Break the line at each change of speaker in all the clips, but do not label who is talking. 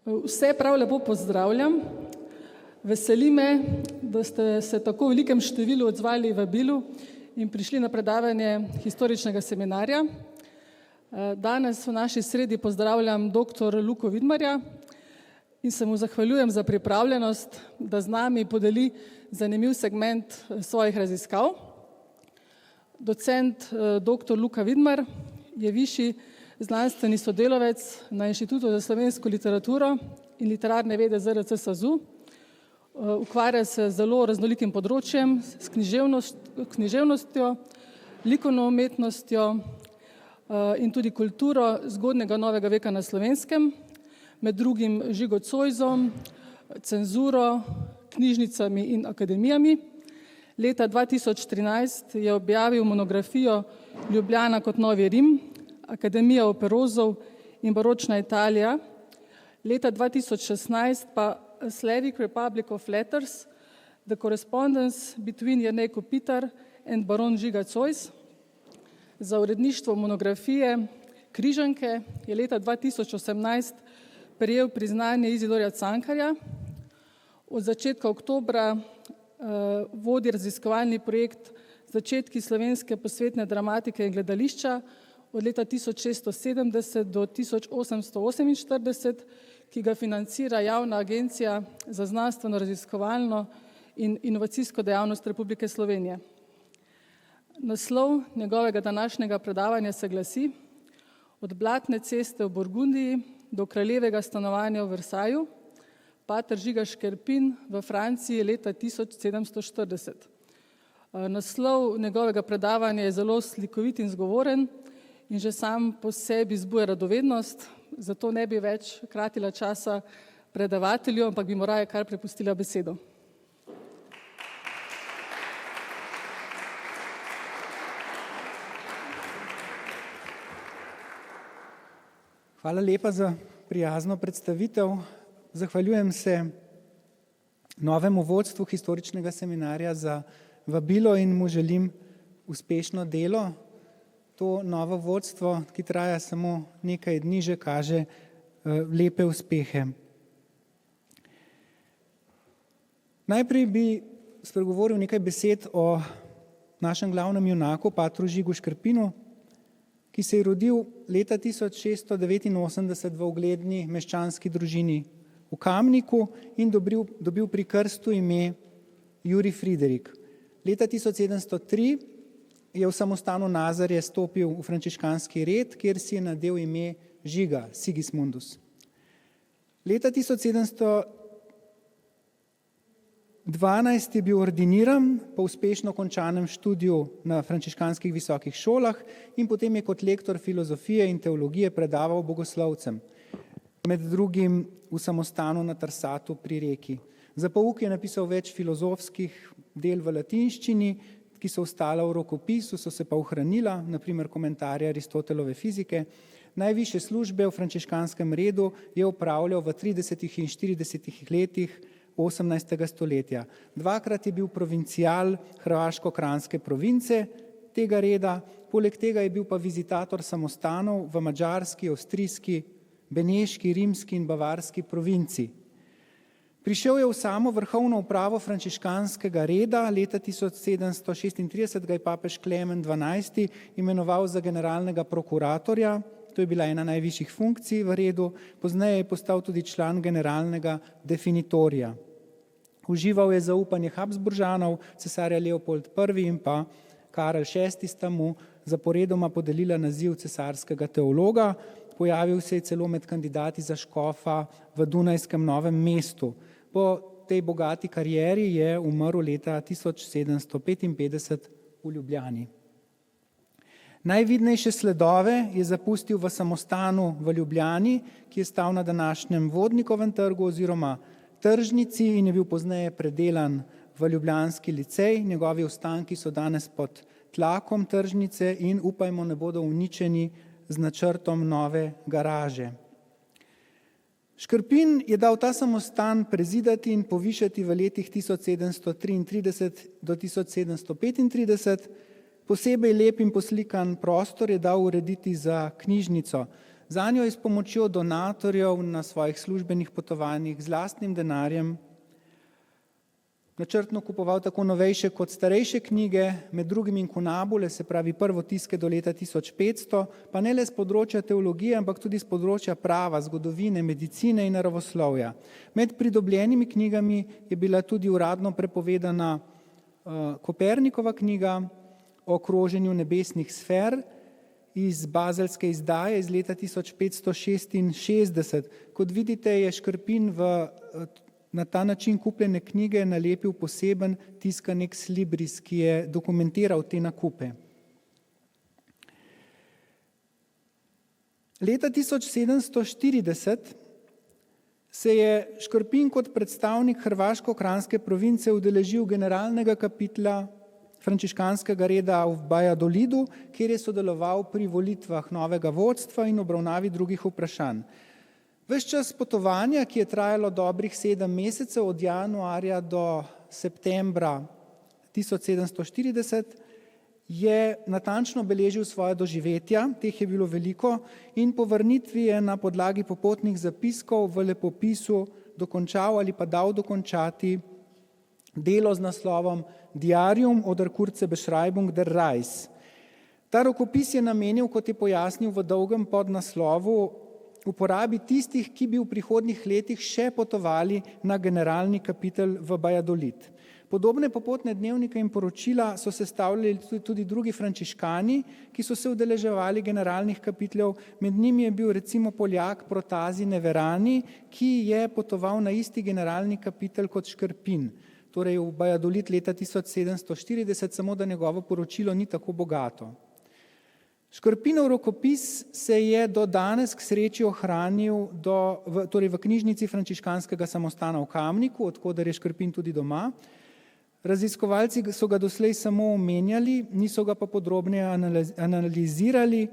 Vse prav lepo pozdravljam. Veseli me, da ste se tako v velikem številu odzvali vabilu in prišli na predavanje historičnega seminarja. Danes v naši sredi pozdravljam dr. Luko Vidmarja in se mu zahvaljujem za pripravljenost, da z nami podeli zanimiv segment svojih raziskav. Docent dr. Luka Vidmar je višji znanstveni sodelavec na Inštitutu za slovensko literaturo in literarne vede ZRC SAZU. Ukvarja se z zelo raznolikim področjem, s književnostjo, likovno umetnostjo in tudi kulturo zgodnjega novega veka na Slovenskem, med drugim Žigo Zoisom, cenzuro, knjižnicami in akademijami. Leta 2013 je objavil monografijo Ljubljana kot novi Rim, Akademija operozov in baročna Italija. Leta 2016 pa Slavic Republic of Letters, The Correspondence between Jernej Kopitar and Baron Žiga Zois. Za uredništvo monografije Križanke je leta 2018 prejel priznanje Izidorja Cankarja. Od začetka oktobra vodi raziskovalni projekt Začetki slovenske posvetne dramatike in gledališča od leta 1670 do 1848, ki ga financira Javna agencija za znanstveno raziskovalno in inovacijsko dejavnost Republike Slovenije. Naslov njegovega današnjega predavanja se glasi Od Blatne ceste v Burgundiji do kraljevega stanovanja v Versaju, pater Žiga Škerpin v Franciji leta 1740. Naslov njegovega predavanja je zelo slikovit in zgovoren in že sam po sebi zbuja radovednost, zato ne bi več kratila časa predavatelju, ampak bi mu raje kar prepustila besedo.
Hvala lepa za prijazno predstavitev. Zahvaljujem se novemu vodstvu historičnega seminarja za vabilo in mu želim uspešno delo. To novo vodstvo, ki traja samo nekaj dni, že kaže lepe uspehe. Najprej bi spregovoril nekaj besed o našem glavnem junaku, patru Žigu Škerpinu, ki se je rodil leta 1689 v ugledni meščanski družini v Kamniku in dobil pri krstu ime Jurij Friderik. Leta 1703 je v samostanu Nazarje stopil v frančiškanski red, kjer si je nadel ime Žiga, Sigismundus. Leta 1712 je bil ordiniran po uspešno končanem študiju na frančiškanskih visokih šolah in potem je kot lektor filozofije in teologije predaval bogoslovcem, med drugim v samostanu na Trsatu pri Reki. Za pouk je napisal več filozofskih del v latinščini, ki so ostala v rokopisu, so se pa ohranila, naprimer komentarje Aristotelove fizike. Najvišje službe v frančiškanskem redu je opravljal v 30 in 40 letih 18. stoletja. Dvakrat je bil provincial hrvaško-kranjske province tega reda, poleg tega je bil pa vizitator samostanov v madžarski, avstrijski, beneški, rimski in bavarski provinci. Prišel je v samo vrhovno upravo frančiškanskega reda, leta 1736 ga je papež Klemen XII imenoval za generalnega prokuratorja, to je bila ena najvišjih funkcij v redu, pozneje je postal tudi član generalnega definitorja. Užival je zaupanje Habsburžanov, cesarja Leopold I in pa Karel VI sta mu zaporedoma podelila naziv cesarskega teologa, pojavil se je celo med kandidati za škofa v Dunajskem Novem mestu. Po tej bogati karieri je umrl leta 1755 v Ljubljani. Najvidnejše sledove je zapustil v samostanu v Ljubljani, ki je stal na današnjem Vodnikovem trgu oziroma tržnici in je bil pozneje predelan v ljubljanski licej. Njegovi ostanki so danes pod tlakom tržnice in upajmo ne bodo uničeni z načrtom nove garaže. Škerpin je dal ta samostan prezidati in povišati v letih 1733 do 1735. Posebej lep in poslikan prostor je dal urediti za knjižnico. Zanjo je s pomočjo donatorjev na svojih službenih potovanjih z lastnim denarjem načrtno kupoval tako novejše kot starejše knjige, med drugim inkunabule, se pravi prvotiske do leta 1500, pa ne le z področja teologije, ampak tudi z področja prava, zgodovine, medicine in naravoslovja. Med pridobljenimi knjigami je bila tudi uradno prepovedana Kopernikova knjiga o kroženju nebesnih sfer iz bazelske izdaje iz leta 1566. Kot vidite, je Škrpin na ta način kupljene knjige nalepil poseben tiskan ex libris, ki je dokumentiral te nakupe. Leta 1740 se je Škrpin kot predstavnik hrvaško-kranjske province udeležil generalnega kapitla frančiškanskega reda v Valladolidu, kjer je sodeloval pri volitvah novega vodstva in obravnavi drugih vprašanj. Ves čas potovanja, ki je trajalo dobrih 7 mesecev, od januarja do septembra 1740, je natančno beležil svoje doživetja, teh je bilo veliko, in po vrnitvi je na podlagi popotnih zapiskov v lepopisu dokončal ali pa dal dokončati delo z naslovom Diarium oder kurze Beschreibung der Reis. Ta rokopis je namenil, kot je pojasnil v dolgem podnaslovu, uporabi tistih, ki bi v prihodnjih letih še potovali na generalni kapitel v Valladolid. Podobne popotne dnevnike in poročila so sestavljali tudi drugi frančiškani, ki so se udeleževali generalnih kapiteljev. Med njimi je bil recimo Poljak Protazi Neverani, ki je potoval na isti generalni kapitel kot Škrpin, torej v Valladolid leta 1740, samo da njegovo poročilo ni tako bogato. Škrpinov rokopis se je do danes k sreči ohranil v knjižnici frančiškanskega samostana v Kamniku, odkoder je Škrpin tudi doma. Raziskovalci so ga doslej samo omenjali, niso ga pa podrobneje analizirali.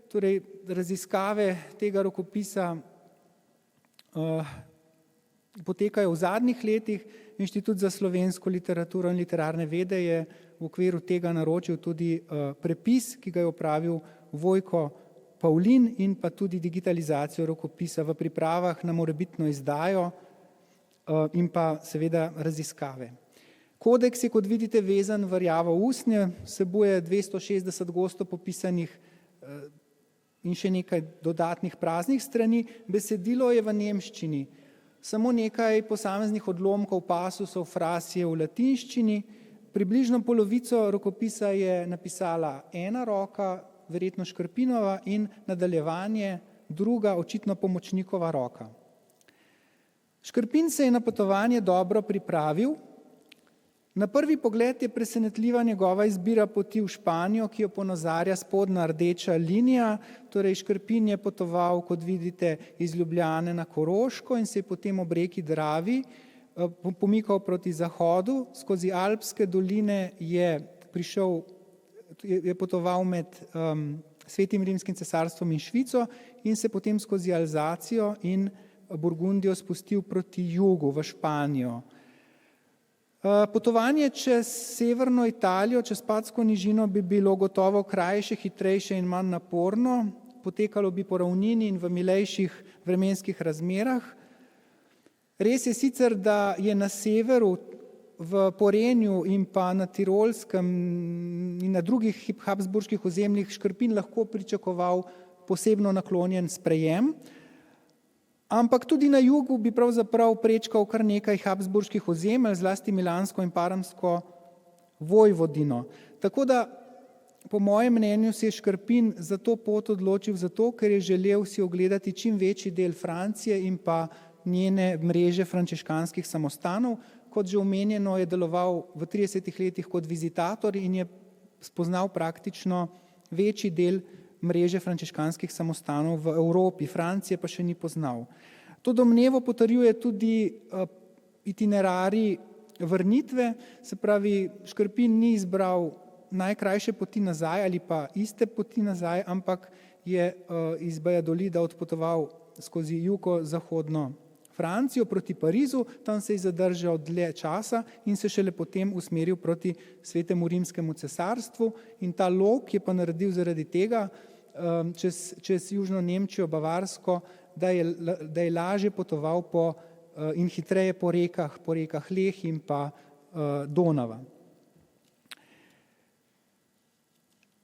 Torej, raziskave tega rokopisa potekajo v zadnjih letih. Inštitut za slovensko literaturo in literarne vede je v okviru tega naročil tudi prepis, ki ga je opravil Vojko Pavlin, in pa tudi digitalizacijo rokopisa v pripravah na morebitno izdajo in pa seveda raziskave. Kodeks je, kot vidite, vezan v rjavo usnje, vsebuje 260 gosto popisanih in še nekaj dodatnih praznih strani. Besedilo je v nemščini. Samo nekaj posameznih odlomkov, pasusov, fraz je v latinščini. Približno polovico rokopisa je napisala ena roka, verjetno Škrpinova, in nadaljevanje druga, očitno pomočnikova roka. Škrpin se je na potovanje dobro pripravil. Na prvi pogled je presenetljiva njegova izbira poti v Španijo, ki jo ponazarja spodnja rdeča linija. Torej Škrpin je potoval, kot vidite, iz Ljubljane na Koroško in se je potem ob reki Dravi pomikal proti zahodu. Skozi Alpske doline je potoval med Svetim rimskim cesarstvom in Švico in se potem skozi Alzacijo in Burgundijo spustil proti jugu v Španijo. Potovanje čez severno Italijo, čez Patsko nižino, bi bilo gotovo krajše, hitrejše in manj naporno. Potekalo bi po ravnini in v milejših vremenskih razmerah. Res je sicer, da je na severu, v Porenju in pa na Tirolskem in na drugih habsburških ozemljih Škrpin lahko pričakoval posebno naklonjen sprejem, ampak tudi na jugu bi pravzaprav prečkal kar nekaj habsburških ozemelj, zlasti Milansko in Paramsko vojvodino. Tako da, po mojem mnenju, se je Škrpin za to pot odločil zato, ker je želel si ogledati čim večji del Francije in pa njene mreže frančiškanskih samostanov. Kot že omenjeno, je deloval v 30 letih kot vizitator in je spoznal praktično večji del mreže frančiškanskih samostanov v Evropi, Francije pa še ni poznal. To domnevo potrjuje tudi itinerarij vrnitve, se pravi, Škrpin ni izbral najkrajše poti nazaj ali pa iste poti nazaj, ampak je iz Valladolida odpotoval skozi jugozahodno Francijo proti Parizu, tam se je zadržal dlje časa in se šele potem usmeril proti Svetemu rimskemu cesarstvu. In ta lok je pa naredil zaradi tega, čez južno Nemčijo, Bavarsko, da je lažje potoval in hitreje po rekah Leh in pa Donava.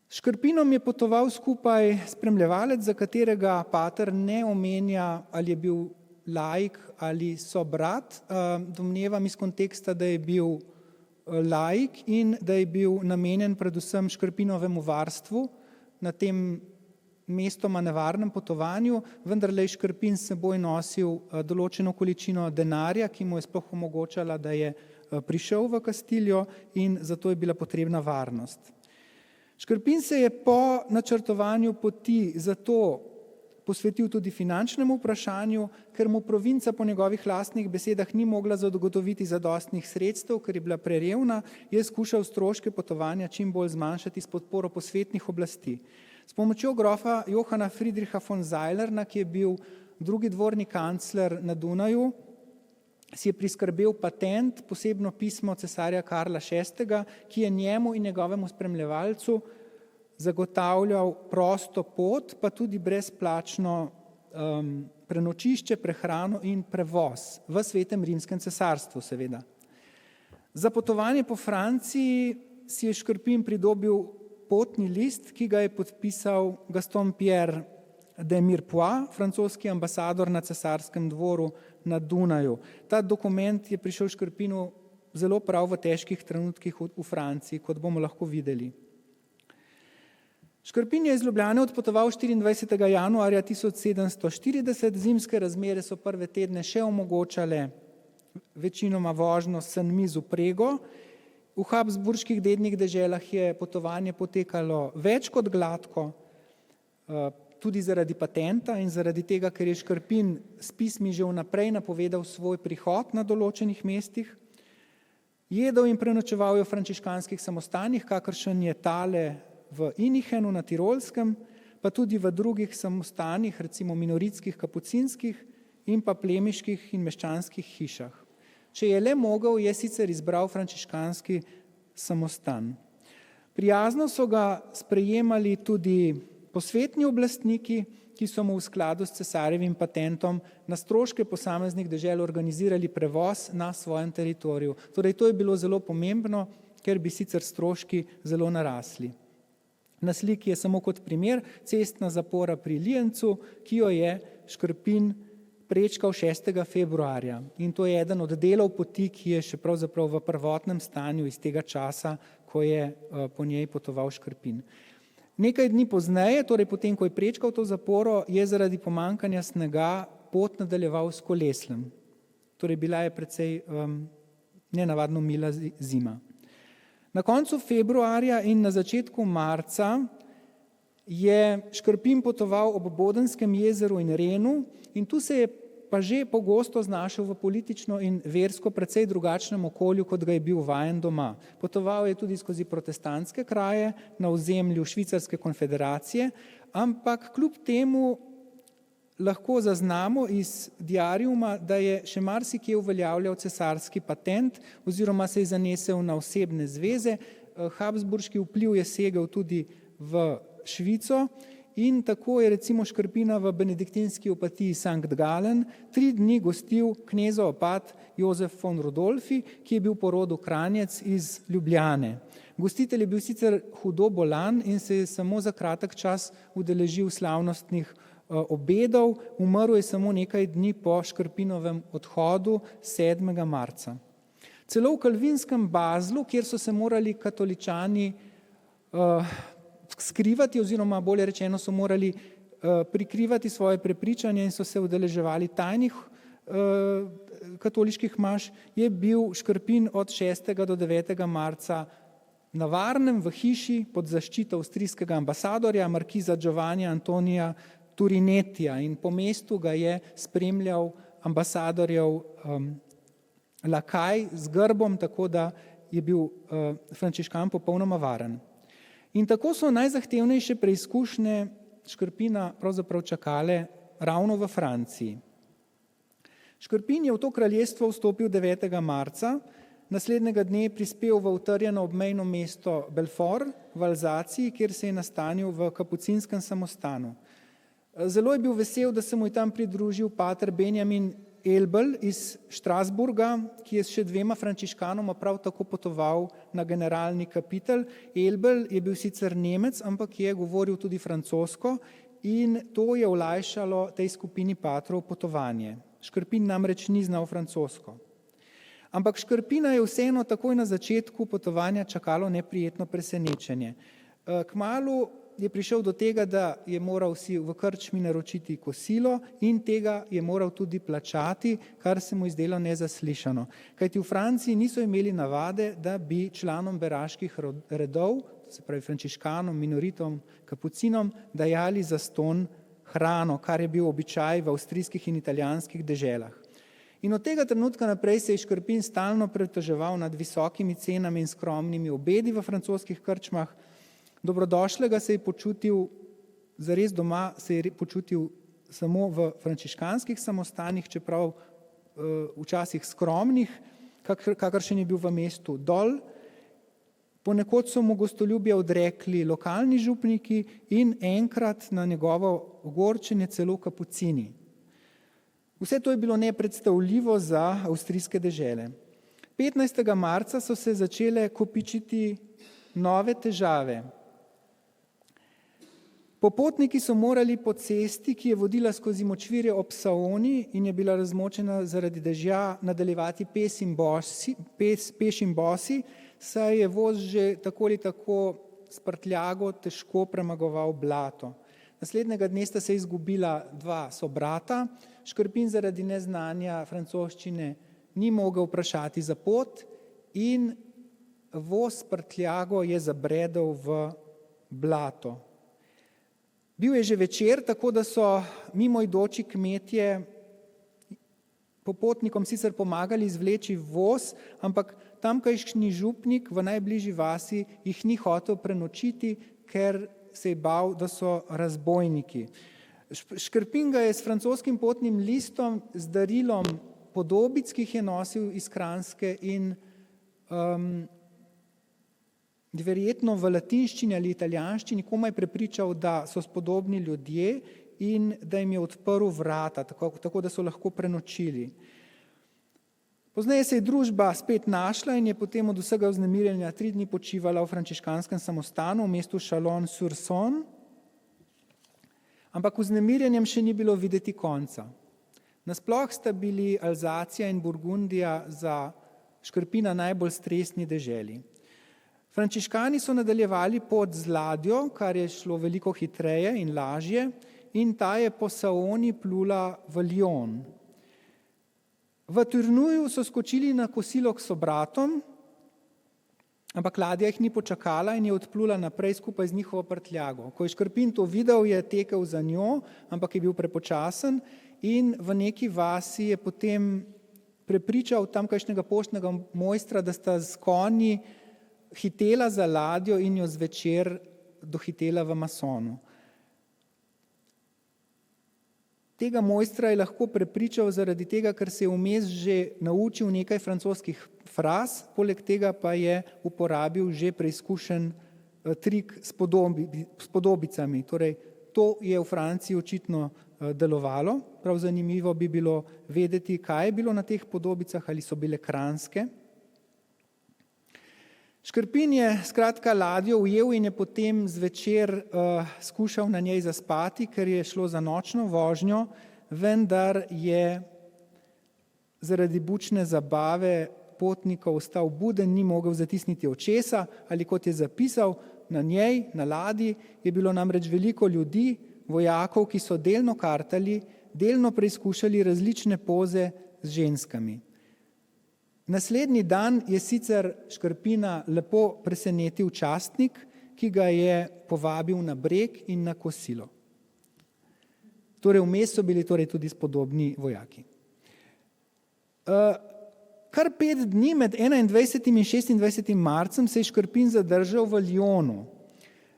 S Škrpinom je potoval skupaj spremljevalec, za katerega pater ne omenja, ali je bil laik ali sobrat. Domnevam iz konteksta, da je bil laik in da je bil namenjen predvsem Škrpinovemu varstvu na tem mestoma nevarnem potovanju, vendarle je Škrpin s seboj nosil določeno količino denarja, ki mu je sploh omogočala, da je prišel v Kastiljo in zato je bila potrebna varnost. Škrpin se je po načrtovanju poti zato posvetil tudi finančnemu vprašanju, ker mu provinca po njegovih lastnih besedah ni mogla zagotoviti zadostnih sredstev, ker je bila prerevna, je skušal stroške potovanja čim bolj zmanjšati s podporo posvetnih oblasti. S pomočjo grofa Johana Friedricha von Seilerna, ki je bil drugi dvorni kancler na Dunaju, si je priskrbel patent, posebno pismo cesarja Karla VI., ki je njemu in njegovemu spremljevalcu zagotavljal prosto pot, pa tudi brezplačno prenočišče, prehrano in prevoz v Svetem rimskem cesarstvu, seveda. Za potovanje po Franciji si je Škrpin pridobil potni list, ki ga je podpisal Gaston Pierre de Mirepoix, francoski ambasador na cesarskem dvoru na Dunaju. Ta dokument je prišel Škrpinu zelo prav v težkih trenutkih v Franciji, kot bomo lahko videli. Škrpin je iz Ljubljane odpotoval 24. januarja 1740, zimske razmere so prve tedne še omogočale večinoma vožnjo s sanmi z vprego. V habsburških dednih deželah je potovanje potekalo več kot gladko, tudi zaradi patenta in zaradi tega, ker je Škrpin s pismi že vnaprej napovedal svoj prihod na določenih mestih. Jedel in prenočeval je v frančiškanskih samostanih, kakršen je tale v Inihenu na Tirolskem, pa tudi v drugih samostanih, recimo minoritskih, kapucinskih in pa plemiških in meščanskih hišah. Če je le mogel, je sicer izbral frančiškanski samostan. Prijazno so ga sprejemali tudi posvetni oblastniki, ki so mu v skladu s cesarjevim patentom na stroške posameznih dežel organizirali prevoz na svojem teritoriju. Torej, to je bilo zelo pomembno, ker bi sicer stroški zelo narasli. Na sliki je samo kot primer cestna zapora pri Lijencu, ki jo je Škrpin prečkal 6. februarja. In to je eden od delov poti, ki je še pravzaprav v prvotnem stanju iz tega časa, ko je po njej potoval Škrpin. Nekaj dni pozneje, torej potem, ko je prečkal to zaporo, je zaradi pomanjkanja snega pot nadaljeval s kolesljem. Torej bila je precej nenavadno mila zima. Na koncu februarja in na začetku marca je Škrpin potoval ob Bodenskem jezeru in Renu in tu se je pa že pogosto znašel v politično in versko precej drugačnem okolju, kot ga je bil vajen doma. Potoval je tudi skozi protestantske kraje na ozemlju Švicarske konfederacije, ampak kljub temu lahko zaznamo iz diariuma, da je še marsikje uveljavljal cesarski patent oziroma se je zanesel na osebne zveze. Habsburški vpliv je segel tudi v Švico in tako je recimo Škrpina v benediktinski opatiji Sankt Gallen 3 dni gostil knezov opat Jozef von Rudolfi, ki je bil po rodu Kranjec iz Ljubljane. Gostitelj je bil sicer hudo bolan in se je samo za kratek čas udeležil slavnostnih obedov, umrl je samo nekaj dni po Škrpinovem odhodu 7. marca. Celo v kalvinskem Baslu, kjer so se morali katoličani skrivati oziroma bolje rečeno so morali prikrivati svoje prepričanje in so se udeleževali tajnih katoliških maš, je bil Škrpin od 6. do 9. marca na varnem v hiši pod zaščito avstrijskega ambasadorja, markiza Giovannija Antonija Turinetija, in po mestu ga je spremljal ambasadorjev lakaj z grbom, tako da je bil frančiškan popolnoma varen. In tako so najzahtevnejše preizkušnje Škrpina pravzaprav čakale ravno v Franciji. Škrpin je v to kraljestvo vstopil 9. marca, Naslednjega dne je prispel v utrjeno obmejno mesto Belfort v Alzaciji, kjer se je nastanil v kapucinskem samostanu. Zelo je bil vesel, da se mu je tam pridružil pater Benjamin Elbel iz Štrasburga, ki je s še 2 frančiškanoma prav tako potoval na generalni kapitel. Elbel je bil sicer Nemec, ampak je govoril tudi francosko in to je olajšalo tej skupini patrov potovanje. Škrpin namreč ni znal francosko. Ampak Škrpina je vseeno takoj na začetku potovanja čakalo neprijetno presenečenje. Kmalu je prišel do tega, da je moral si v krčmi naročiti kosilo in tega je moral tudi plačati, kar se mu je zdelo nezaslišano. Kajti v Franciji niso imeli navade, da bi članom beraških redov, se pravi frančiškanom, minoritom, kapucinom, dajali zastonj hrano, kar je bil običaj v avstrijskih in italijanskih deželah. In od tega trenutka naprej se je Škrpin stalno pritoževal nad visokimi cenami in skromnimi obedi v francoskih krčmah. Dobrodošlega se je počutil, zares doma se je počutil samo v frančiškanskih samostanih, čeprav včasih skromnih, kakršen je bil v mestu Dol. Ponekod so mu gostoljubje odrekli lokalni župniki in enkrat na njegovo ogorčenje celo kapucini. Vse to je bilo nepredstavljivo za avstrijske dežele. 15. marca so se začele kopičiti nove težave. Popotniki so morali po cesti, ki je vodila skozi močvirje ob Saoni in je bila razmočena zaradi dežja, nadaljevati pešim bosi, saj je voz že tako ali tako s prtljago težko premagoval blato. Naslednjega dne sta se izgubila 2 sobrata. Škrpin zaradi neznanja francoščine ni mogel vprašati za pot in voz s prtljago je zabredel v blato. Bil je že večer, tako da so mimoidoči kmetje popotnikom sicer pomagali izvleči voz, ampak tamkajšnji župnik v najbližji vasi jih ni hotel prenočiti, ker se je bal, da so razbojniki. Škrpin ga je s francoskim potnim listom, z darilom podobic, ki jih je nosil iz Kranjske in verjetno v latinščini ali italijanščini komaj prepričal, da so spodobni ljudje in da jim je odprl vrata, tako da so lahko prenočili. Pozneje se je družba spet našla in je potem od vsega vznemirjenja 3 dni počivala v frančiškanskem samostanu v mestu Chalon-sur-Saône, ampak vznemirjenjem še ni bilo videti konca. Nasploh sta bili Alzacija in Burgundija za Škrpina najbolj stresni deželi. Frančiškani so nadaljevali pot z ladjo, kar je šlo veliko hitreje in lažje, in ta je po Saoni plula v Lyon. V Turnuju so skočili na kosilo k sobratom, ampak ladja jih ni počakala in je odplula naprej skupaj z njihovo prtljago. Ko je Škrpin to videl, je tekel za njo, ampak je bil prepočasen in v neki vasi je potem prepričal tamkajšnjega poštnega mojstra, da sta z konji hitela za ladjo in jo zvečer dohitela v Masonu. Tega mojstra je lahko prepričal zaradi tega, ker se je vmes že naučil nekaj francoskih fraz, poleg tega pa je uporabil že preizkušen trik s podobicami. Torej, to je v Franciji očitno delovalo. Prav zanimivo bi bilo vedeti, kaj je bilo na teh podobicah, ali so bile kranjske. Škrpin je skratka ladjo ujel in je potem zvečer skušal na njej zaspati, ker je šlo za nočno vožnjo, vendar je zaradi bučne zabave potnikov ostal buden, ni mogel zatisniti očesa, ali kot je zapisal, na njej, na ladji, je bilo namreč veliko ljudi, vojakov, ki so delno kartali, delno preizkušali različne poze z ženskami. Naslednji dan je sicer Škrpina lepo presenetil častnik, ki ga je povabil na breg in na kosilo. Torej vmes so bili tudi spodobni vojaki. Kar 5 dni med 21. in 26. marcem se je Škrpin zadržal v Lyonu.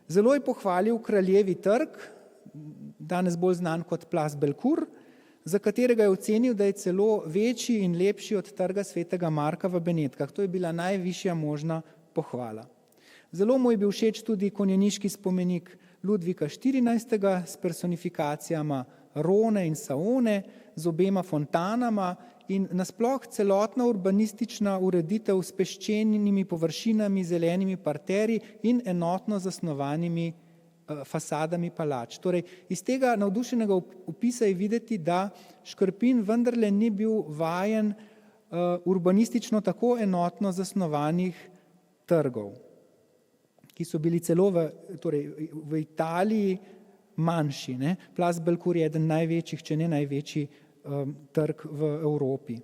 Zelo je pohvalil Kraljevi trg, danes bolj znan kot Place Bellecour, za katerega je ocenil, da je celo večji in lepši od trga svetega Marka v Benetkah. To je bila najvišja možna pohvala. Zelo mu je bil všeč tudi konjeniški spomenik Ludvika XIV. S personifikacijama Rone in Saone, z obema fontanama in nasploh celotna urbanistična ureditev s peščenimi površinami, zelenimi parterji in enotno zasnovanimi fasadami palač. Torej, iz tega navdušenega opisa je videti, da Škrpin vendarle ni bil vajen urbanistično tako enotno zasnovanih trgov, ki so bili celo v Italiji manjši. Place Belcourt je eden največjih, če ne največji trg v Evropi.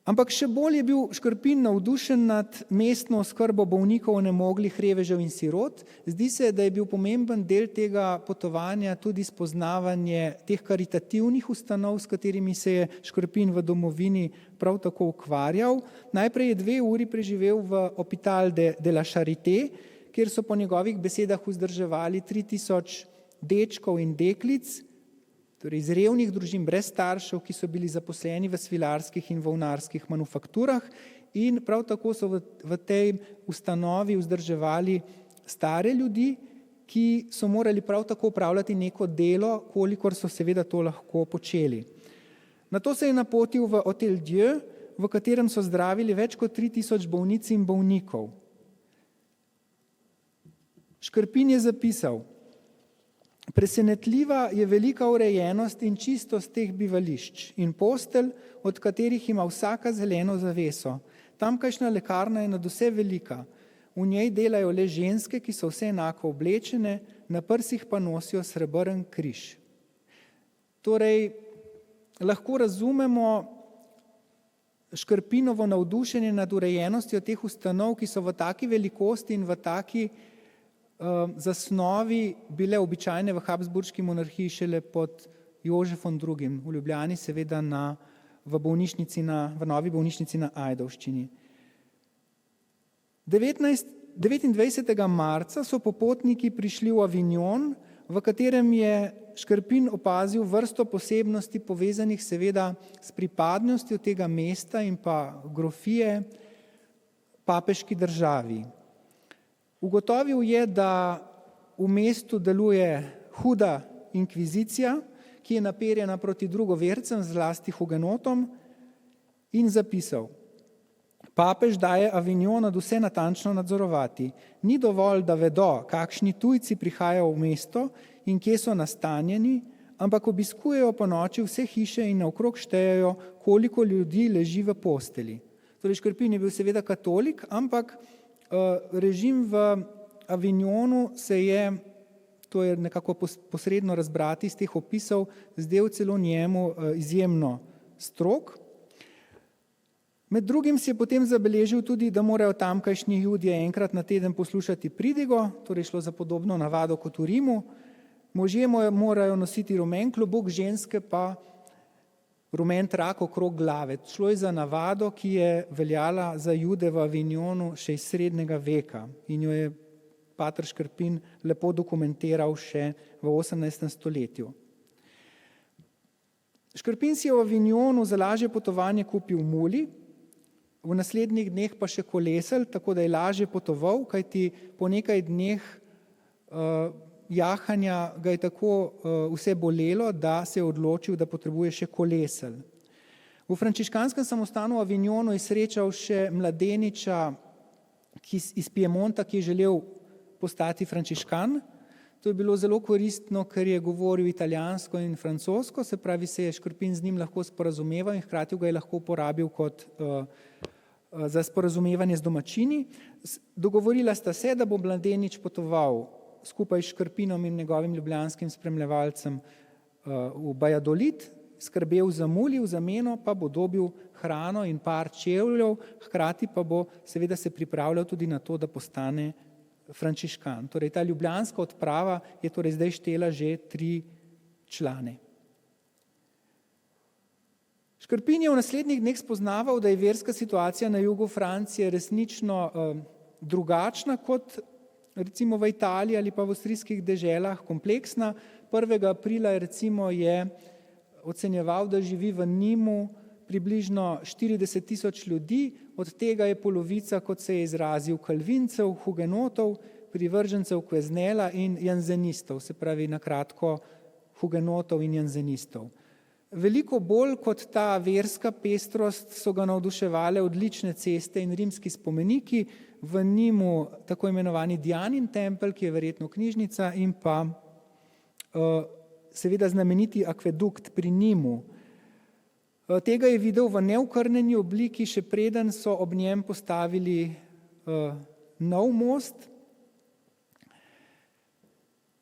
Ampak še bolj je bil Škrpin navdušen nad mestno oskrbo bolnikov, onemoglih, revežev in sirot. Zdi se, da je bil pomemben del tega potovanja tudi spoznavanje teh karitativnih ustanov, s katerimi se je Škrpin v domovini prav tako ukvarjal. Najprej je 2 uri preživel v Hôpital de la Charité, kjer so po njegovih besedah vzdrževali 3000 dečkov in deklic, torej iz revnih družin brez staršev, ki so bili zaposleni v svilarskih in volnarskih manufakturah, in prav tako so v tej ustanovi vzdrževali stare ljudi, ki so morali prav tako opravljati neko delo, kolikor so seveda to lahko počeli. Nato se je napotil v Hôtel Dieu, v katerem so zdravili več kot 3000 bolnic in bolnikov. Škrpin je zapisal: presenetljiva je velika urejenost in čistost teh bivališč in postelj, od katerih ima vsaka zeleno zaveso. Tamkajšnja lekarna je nadvse velika. V njej delajo le ženske, ki so vse enako oblečene, na prsih pa nosijo srebrn križ. Torej, lahko razumemo Škrpinovo navdušenje nad urejenostjo teh ustanov, ki so v taki velikosti in v taki zasnovi bile običajne v Habsburški monarhiji šele pod Jožefom II. V Ljubljani seveda v novi bolnišnici na Ajdovščini. 29. marca so popotniki prišli v Avignon, v katerem je Škrpin opazil vrsto posebnosti povezanih seveda s pripadnostjo tega mesta in pa grofije papeški državi. Ugotovil je, da v mestu deluje huda inkvizicija, ki je naperjena proti drugovercem, zlasti hugenotom, in zapisal: papež daje Avignon nadvse natančno nadzorovati. Ni dovolj, da vedo, kakšni tujci prihajajo v mesto in kje so nastanjeni, ampak obiskujejo po noči vse hiše in naokrog štejejo, koliko ljudi leži v posteli. Torej, Škrpin je bil seveda katolik, ampak režim v Avignonu se je, to je nekako posredno razbrati iz teh opisov, zdel celo njemu izjemno strog. Med drugim si je potem zabeležil tudi, da morajo tamkajšnji Judje enkrat na teden poslušati pridigo, torej šlo za podobno navado kot v Rimu. Možje morajo nositi rumen klobuk, ženske pa rumen trak okrog glave. Šlo je za navado, ki je veljala za Jude v Avignonu še iz srednjega veka in jo je pater Škrpin lepo dokumentiral še v 18. stoletju. Škrpin si je v Avignonu za lažje potovanje kupil muli, v naslednjih dneh pa še kolesel, tako da je lažje potoval, kajti po nekaj dneh jahanja ga je tako vse bolelo, da se je odločil, da potrebuje še kolesel. V frančiškanskem samostanu v Avignonu je srečal še mladeniča iz Piemonta, ki je želel postati frančiškan. To je bilo zelo koristno, ker je govoril italijansko in francosko, se pravi, se je Škrpin z njim lahko sporazumeval in hkrati ga je lahko uporabil za sporazumevanje z domačini. Dogovorila sta se, da bo mladenič potoval skupaj s Škrpinom in njegovim ljubljanskim spremljevalcem v Valladolid, skrbel za muli, v zameno pa bo dobil hrano in par čevljev, hkrati pa bo seveda se pripravljal tudi na to, da postane frančiškan. Torej, ta ljubljanska odprava je torej zdaj štela že 3 člane. Škrpin je v naslednjih dneh spoznaval, da je verska situacija na jugu Francije resnično drugačna kot recimo v Italiji ali pa v avstrijskih deželah, kompleksna. 1. aprila recimo je ocenjeval, da živi v Nimu približno 40.000 ljudi, od tega je polovica, kot se je izrazil, kalvincev, hugenotov, privržencev Quesnela in janzenistov, se pravi na kratko hugenotov in janzenistov. Veliko bolj kot ta verska pestrost so ga navduševale odlične ceste in rimski spomeniki, v Nimu tako imenovani Dianin tempelj, ki je verjetno knjižnica, in pa seveda znameniti akvedukt pri Nimu. Tega je videl v neokrnjeni obliki, še preden so ob njem postavili nov most.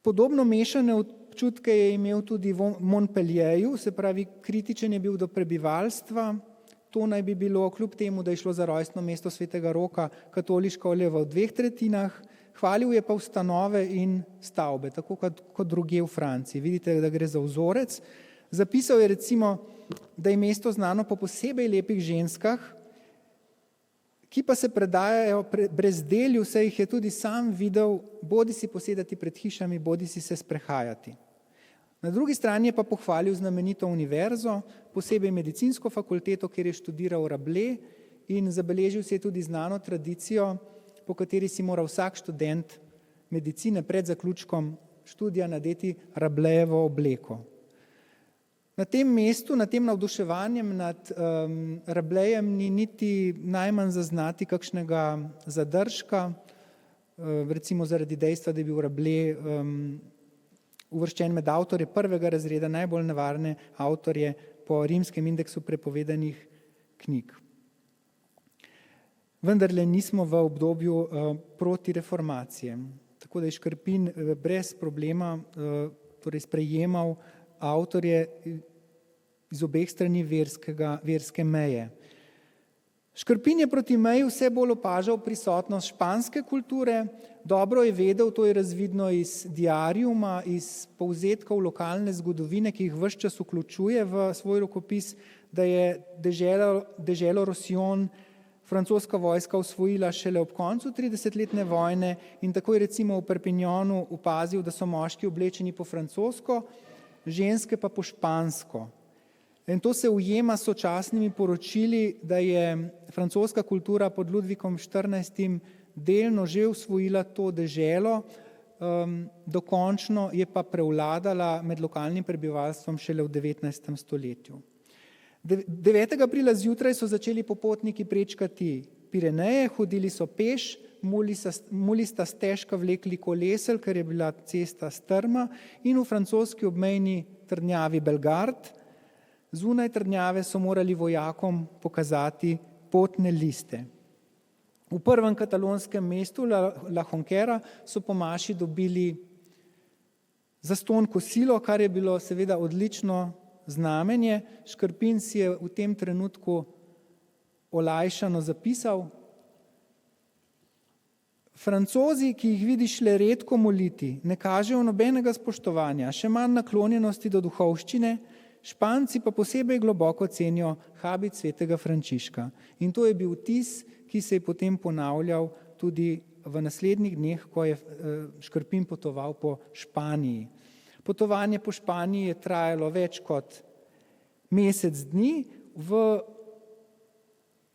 Podobno mešane občutke je imel tudi v Montpellierju, se pravi kritičen je bil do prebivalstva. To naj bi bilo, kljub temu, da je šlo za rojstno mesto svetega Roka, katoliško le v 2/3, hvalil je pa ustanove in stavbe, tako kot drugje v Franciji. Vidite, da gre za vzorec. Zapisal je recimo, da je mesto znano po posebej lepih ženskah, ki pa se predajajo brezdelju, saj jih je tudi sam videl, bodi si posedati pred hišami, bodi si se sprehajati. Na drugi strani je pa pohvalil znamenito univerzo, posebej medicinsko fakulteto, kjer je študiral Rabelais, in zabeležil si je tudi znano tradicijo, po kateri si mora vsak študent medicine pred zaključkom študija nadeti Rabelaisjevo obleko. Na tem mestu, nad tem navduševanjem nad Rabelaisjem ni niti najmanj zaznati kakšnega zadržka, recimo zaradi dejstva, da je bil Rabelais uvrščen med avtorje prvega razreda, najbolj nevarne avtorje po rimskem indeksu prepovedanih knjig. Vendarle nismo v obdobju protireformacije, tako da je Škrpin brez problema torej sprejemal avtorje iz obeh strani verske meje. Škrpin je proti meji vse bolj opažal prisotnost španske kulture, dobro je vedel, to je razvidno iz diariuma, iz povzetkov lokalne zgodovine, ki jih ves čas vključuje v svoj rokopis, da je deželo Roussillon francoska vojska osvojila šele ob koncu 30-letne vojne in tako je recimo v Perpignanu opazil, da so moški oblečeni po francosko, ženske pa po špansko. In to se ujema s sočasnimi poročili, da je francoska kultura pod Ludvikom XIV. Delno že osvojila to deželo, dokončno je pa prevladala med lokalnim prebivalstvom šele v 19. stoletju. 9. aprila zjutraj so začeli popotniki prečkati Pireneje, hodili so peš, muli sta stežka vlekli kolesel, ker je bila cesta strma, in v francoski obmejni trdnjavi Bellegarde, zunaj trdnjave so morali vojakom pokazati potne liste. V prvem katalonskem mestu La Jonquera so po maši dobili zastonj kosilo, kar je bilo seveda odlično znamenje. Škrpin si je v tem trenutku olajšano zapisal: Francozi, ki jih vidiš le redko moliti, ne kažejo nobenega spoštovanja, še manj naklonjenosti do duhovščine, Španci pa posebej globoko cenijo habit svetega Frančiška. In to je bil vtis, ki se je potem ponavljal tudi v naslednjih dneh, ko je Škrpin potoval po Španiji. Potovanje po Španiji je trajalo več kot mesec dni. V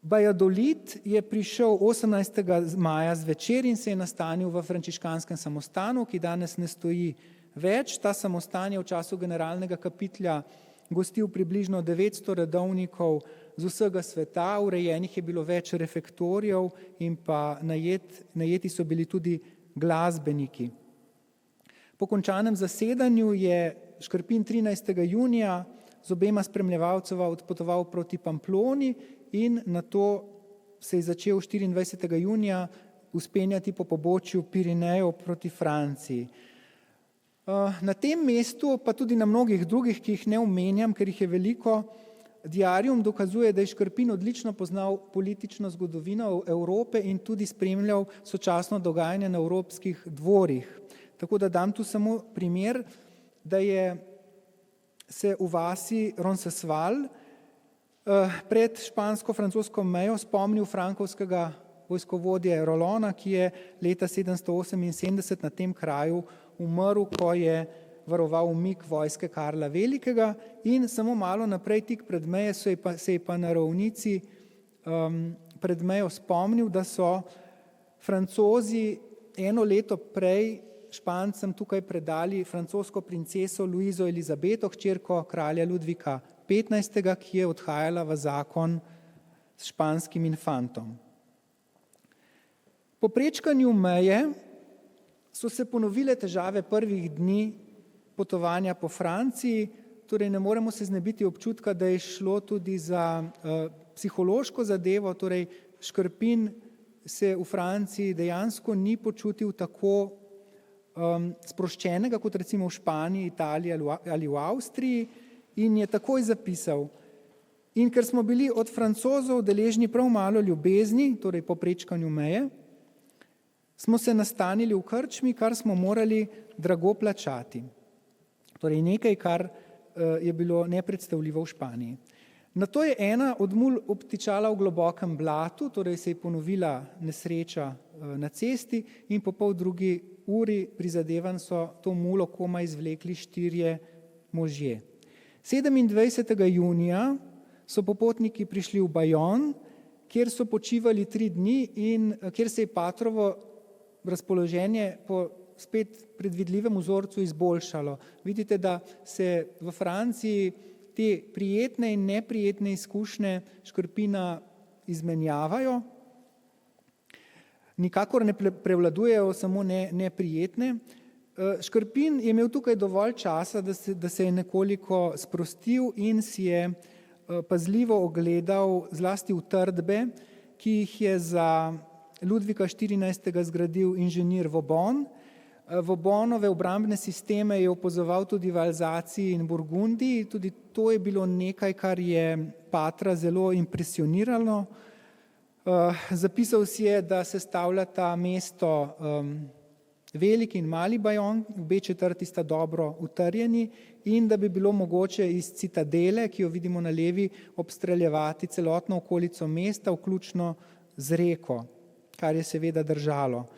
Valladolid je prišel 18. maja zvečer in se je nastanil v frančiškanskem samostanu, ki danes ne stoji več. Ta samostan je v času generalnega kapitla gostil približno 900 redovnikov z vsega sveta, urejenih je bilo več refektorijev in pa najeti so bili tudi glasbeniki. Po končanem zasedanju je Škrpin 13. junija z obema spremljevalcema odpotoval proti Pamploni in nato se je začel 24. junija vzpenjati po pobočju Pirenejev proti Franciji. Na tem mestu, pa tudi na mnogih drugih, ki jih ne omenjam, ker jih je veliko, diarium dokazuje, da je Škrpin odlično poznal politično zgodovino Evrope in tudi spremljal sočasno dogajanje na evropskih dvorih. Tako da dam tu samo primer, da je se v vasi Roncesvalles pred špansko-francosko mejo spomnil frankovskega vojskovodje Rolona, ki je leta 778 na tem kraju umrl, ko je varoval umik vojske Karla Velikega in samo malo naprej, tik pred meje, se je pa na ravnici pred mejo spomnil, da so Francozi eno leto prej Špancem tukaj predali francosko princeso Luizo Elizabeto, hčerko kralja Ludvika XV., ki je odhajala v zakon s španskim infantom. Po prečkanju meje so se ponovile težave prvih dni potovanja po Franciji, torej ne moremo se znebiti občutka, da je šlo tudi za psihološko zadevo, torej Škrpin se v Franciji dejansko ni počutil tako sproščenega, kot recimo v Španiji, Italiji ali v Avstriji, in je takoj zapisal: in ker smo bili od Francozov deležni prav malo ljubezni, torej po prečkanju meje, smo se nastanili v krčmi, kar smo morali drago plačati. Torej nekaj, kar je bilo nepredstavljivo v Španiji. Nato je ena od mul obtičala v globokem blatu, torej se je ponovila nesreča na cesti in po pol drugi uri prizadevanj so to mulo komaj izvlekli 4 možje. 27. junija so popotniki prišli v Bajon, kjer so počivali 3 dni in kjer se je Patrovo razpoloženje po spet predvidljivem vzorcu izboljšalo. Vidite, da se v Franciji te prijetne in neprijetne izkušnje Škrpina izmenjavajo. Nikakor ne prevladujejo samo neprijetne. Škrpin je imel tukaj dovolj časa, da se je nekoliko sprostil in si je pazljivo ogledal zlasti utrdbe, ki jih je za Ludvika XIV. Zgradil inženir Vauban. Vaubonove obrambne sisteme je opazoval tudi v Alzaciji in Burgundiji. Tudi to je bilo nekaj, kar je Patra zelo impresioniralo. Zapisal si je, da sestavljata mesto Veliki in Mali Bajon, obe četrti sta dobro utrjeni, in da bi bilo mogoče iz citadele, ki jo vidimo na levi, obstreljevati celotno okolico mesta, vključno z reko, kar je seveda držalo.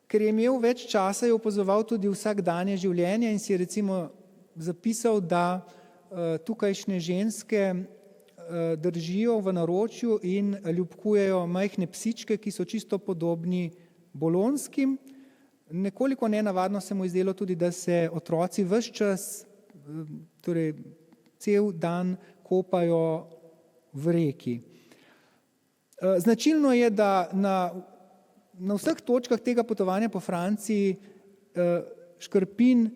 Ker je imel več časa, je opazoval tudi vsakdanje življenje in si je recimo zapisal, da tukajšnje ženske držijo v naročju in ljubkujejo majhne psičke, ki so čisto podobni bolonskim. Nekoliko nenavadno se mu je zdelo tudi, da se otroci ves čas, torej cel dan kopajo v reki. Značilno je, da na vseh točkah tega potovanja po Franciji Škrpin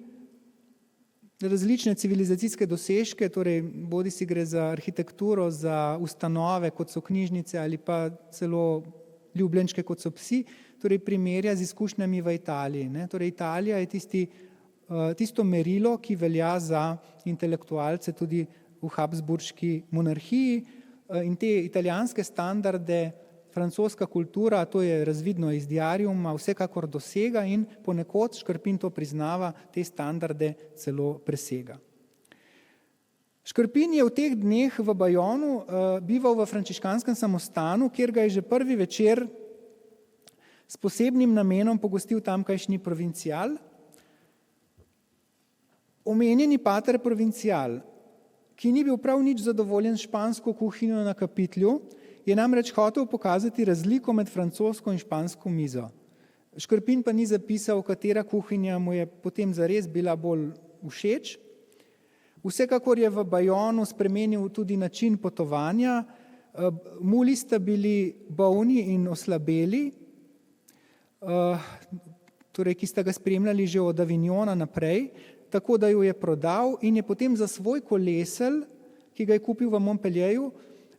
različne civilizacijske dosežke, torej bodi si gre za arhitekturo, za ustanove, kot so knjižnice ali pa celo ljubljenčke, kot so psi, torej primerja z izkušnjami v Italiji. Torej Italija je tisto merilo, ki velja za intelektualce tudi v habsburški monarhiji, in te italijanske standarde francoska kultura, to je razvidno iz diariuma, vsekakor dosega in ponekod, Škrpin to priznava, te standarde celo presega. Škrpin je v teh dneh v Bajonu bival v frančiškanskem samostanu, kjer ga je že prvi večer s posebnim namenom pogostil tamkajšnji provincial. Omenjeni pater provincial, ki ni bil prav nič zadovoljen s špansko kuhinjo na kapitlju, je namreč hotel pokazati razliko med francosko in špansko mizo. Škrpin pa ni zapisal, katera kuhinja mu je potem zares bila bolj všeč. Vsekakor je v Bajonu spremenil tudi način potovanja. Muli sta bili bolni in oslabeli, torej, ki sta ga spremljali že od Avignona naprej, tako da jo je prodal in je potem za svoj kolesel, ki ga je kupil v Montpellieru,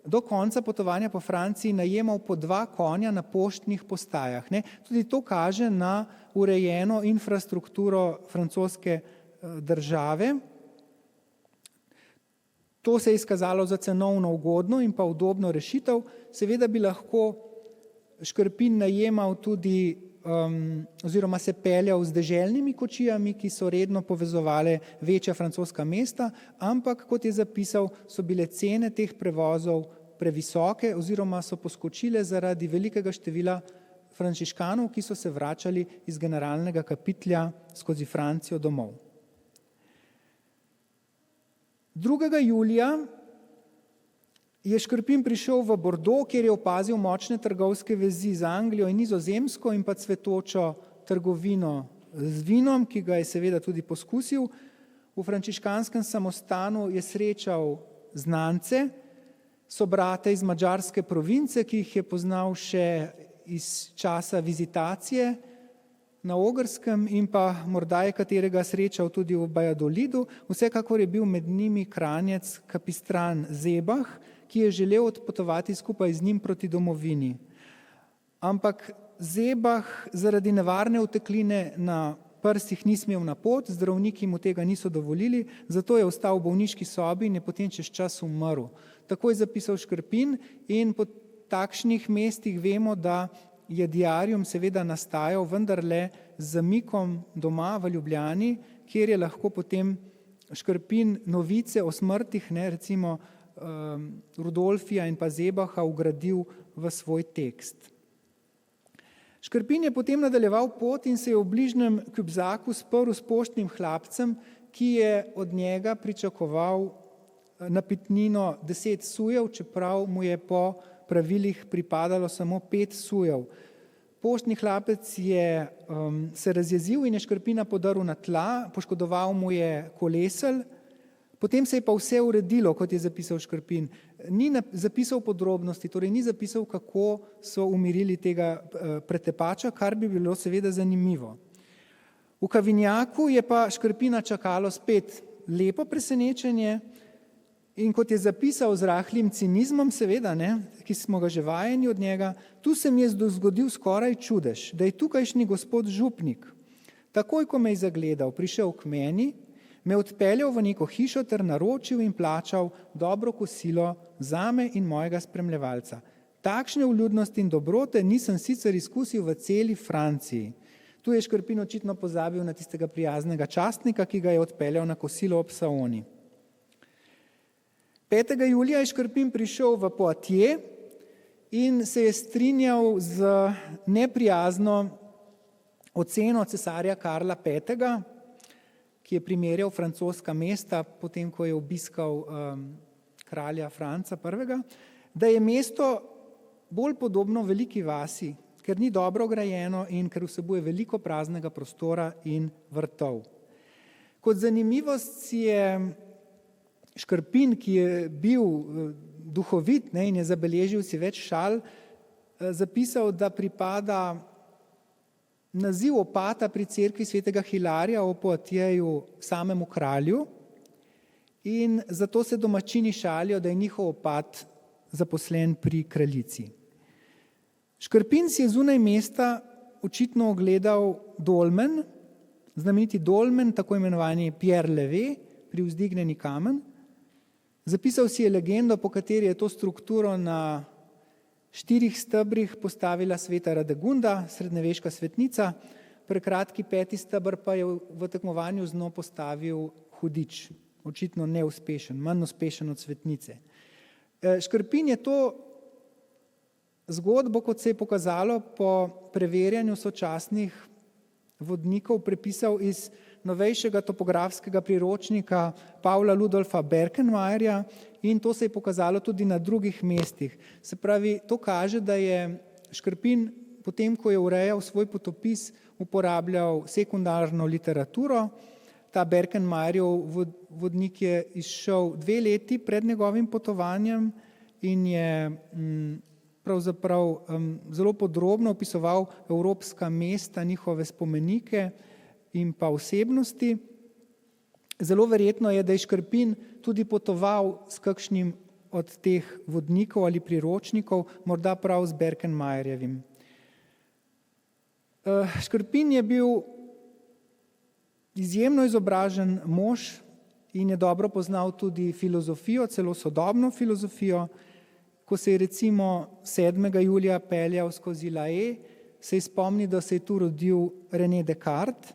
do konca potovanja po Franciji najemal po 2 konja na poštnih postajah. Tudi to kaže na urejeno infrastrukturo francoske države. To se je izkazalo za cenovno ugodno in pa udobno rešitev. Seveda bi lahko Škrpin najemal tudi oziroma se peljal z deželnimi kočijami, ki so redno povezovale večja francoska mesta, ampak, kot je zapisal, so bile cene teh prevozov previsoke oziroma so poskočile zaradi velikega števila frančiškanov, ki so se vračali iz generalnega kapitlja skozi Francijo domov. 2. julija je Škrpin prišel v Bordeaux, kjer je opazil močne trgovske vezi z Anglijo in Nizozemsko in pa cvetočo trgovino z vinom, ki ga je seveda tudi poskusil. V frančiškanskem samostanu je srečal znance, sobrate iz madžarske province, ki jih je poznal še iz časa vizitacije na Ogrskem in pa morda je katerega srečal tudi v Bajadolidu. Vsekakor je bil med njimi Kranjec Kapistran Zebah, ki je želel odpotovati skupaj z njim proti domovini. Ampak Zebah zaradi nevarne utekline na prsih ni smel na pot, zdravniki mu tega niso dovolili, zato je ostal v bolniški sobi in je potem čez čas umrl. Tako je zapisal Škrpin in po takšnih mestih vemo, da je diarium seveda nastajal vendarle z zamikom doma v Ljubljani, kjer je lahko potem Škrpin novice o smrtih, recimo Rudolfija in pa Zebaha vgradil v svoj tekst. Škrpin je potem nadaljeval pot in se je v bližnjem Kübzaku sprl s poštnim hlapcem, ki je od njega pričakoval napitnino 10 sujev, čeprav mu je po pravilih pripadalo samo 5 sujev. Poštni hlapec je se razjezil in je Škrpina podaril na tla, poškodoval mu je kolesel, potem se je pa vse uredilo, kot je zapisal Škrpin. Ni zapisal podrobnosti, torej ni zapisal, kako so umirili tega pretepača, kar bi bilo seveda zanimivo. V Kavinjaku je pa Škrpina čakalo spet lepo presenečenje in kot je zapisal z rahlim cinizmom, seveda, ki smo ga že vajeni od njega, tu se mi je zgodil skoraj čudež, da je tukajšnji gospod župnik. Takoj, ko me je zagledal, prišel k meni, me odpeljal v neko hišo ter naročil in plačal dobro kosilo zame in mojega spremljevalca. Takšne vljudnosti in dobrote nisem sicer izkusil v celi Franciji. Tu je Škrpin očitno pozabil na tistega prijaznega častnika, ki ga je odpeljal na kosilo ob Saoni. 5. julija je Škrpin prišel v Poitiers in se je strinjal z neprijazno oceno cesarja Karla V., ki je primerjal francoska mesta, potem ko je obiskal kralja Franca I., da je mesto bolj podobno veliki vasi, ker ni dobro grajeno in ker vsebuje veliko praznega prostora in vrtov. Kot zanimivost si je Škrpin, ki je bil duhovit in je zabeležil si več šal, zapisal, da pripada naziv opata pri cerkvi svetega Hilarija v Poitiesu samemu kralju in zato se domačini šalijo, da je njihov opat zaposlen pri kraljici. Škrpin si je zunaj mesta očitno ogledal dolmen, znameniti dolmen, tako imenovani Pierre Levé, privzdignjeni kamen. Zapisal si je legendo, po kateri je to strukturo na 4 stebrih postavila sveta Radegunda, srednjeveška svetnica, prekratki 5. steber pa je v tekmovanju z njo postavil hudič, očitno neuspešen, manj uspešen od svetnice. Škrpin je to zgodbo, kot se je pokazalo po preverjanju sočasnih vodnikov, prepisal iz novejšega topografskega priročnika Pavla Ludolfa Berkenmayerja in to se je pokazalo tudi na drugih mestih. Se pravi, to kaže, da je Škrpin, potem ko je urejal svoj potopis, uporabljal sekundarno literaturo. Ta Berkenmayerjev vodnik je izšel 2 leti pred njegovim potovanjem in je pravzaprav zelo podrobno opisoval evropska mesta, njihove spomenike in pa osebnosti. Zelo verjetno je, da je Škrpin tudi potoval s kakšnim od teh vodnikov ali priročnikov, morda prav z Berkenmayerjevim. Škrpin je bil izjemno izobražen mož in je dobro poznal tudi filozofijo, celo sodobno filozofijo. Ko se je recimo 7. julija peljal skozi Lae, se je spomnil, da se je tu rodil René Descartes.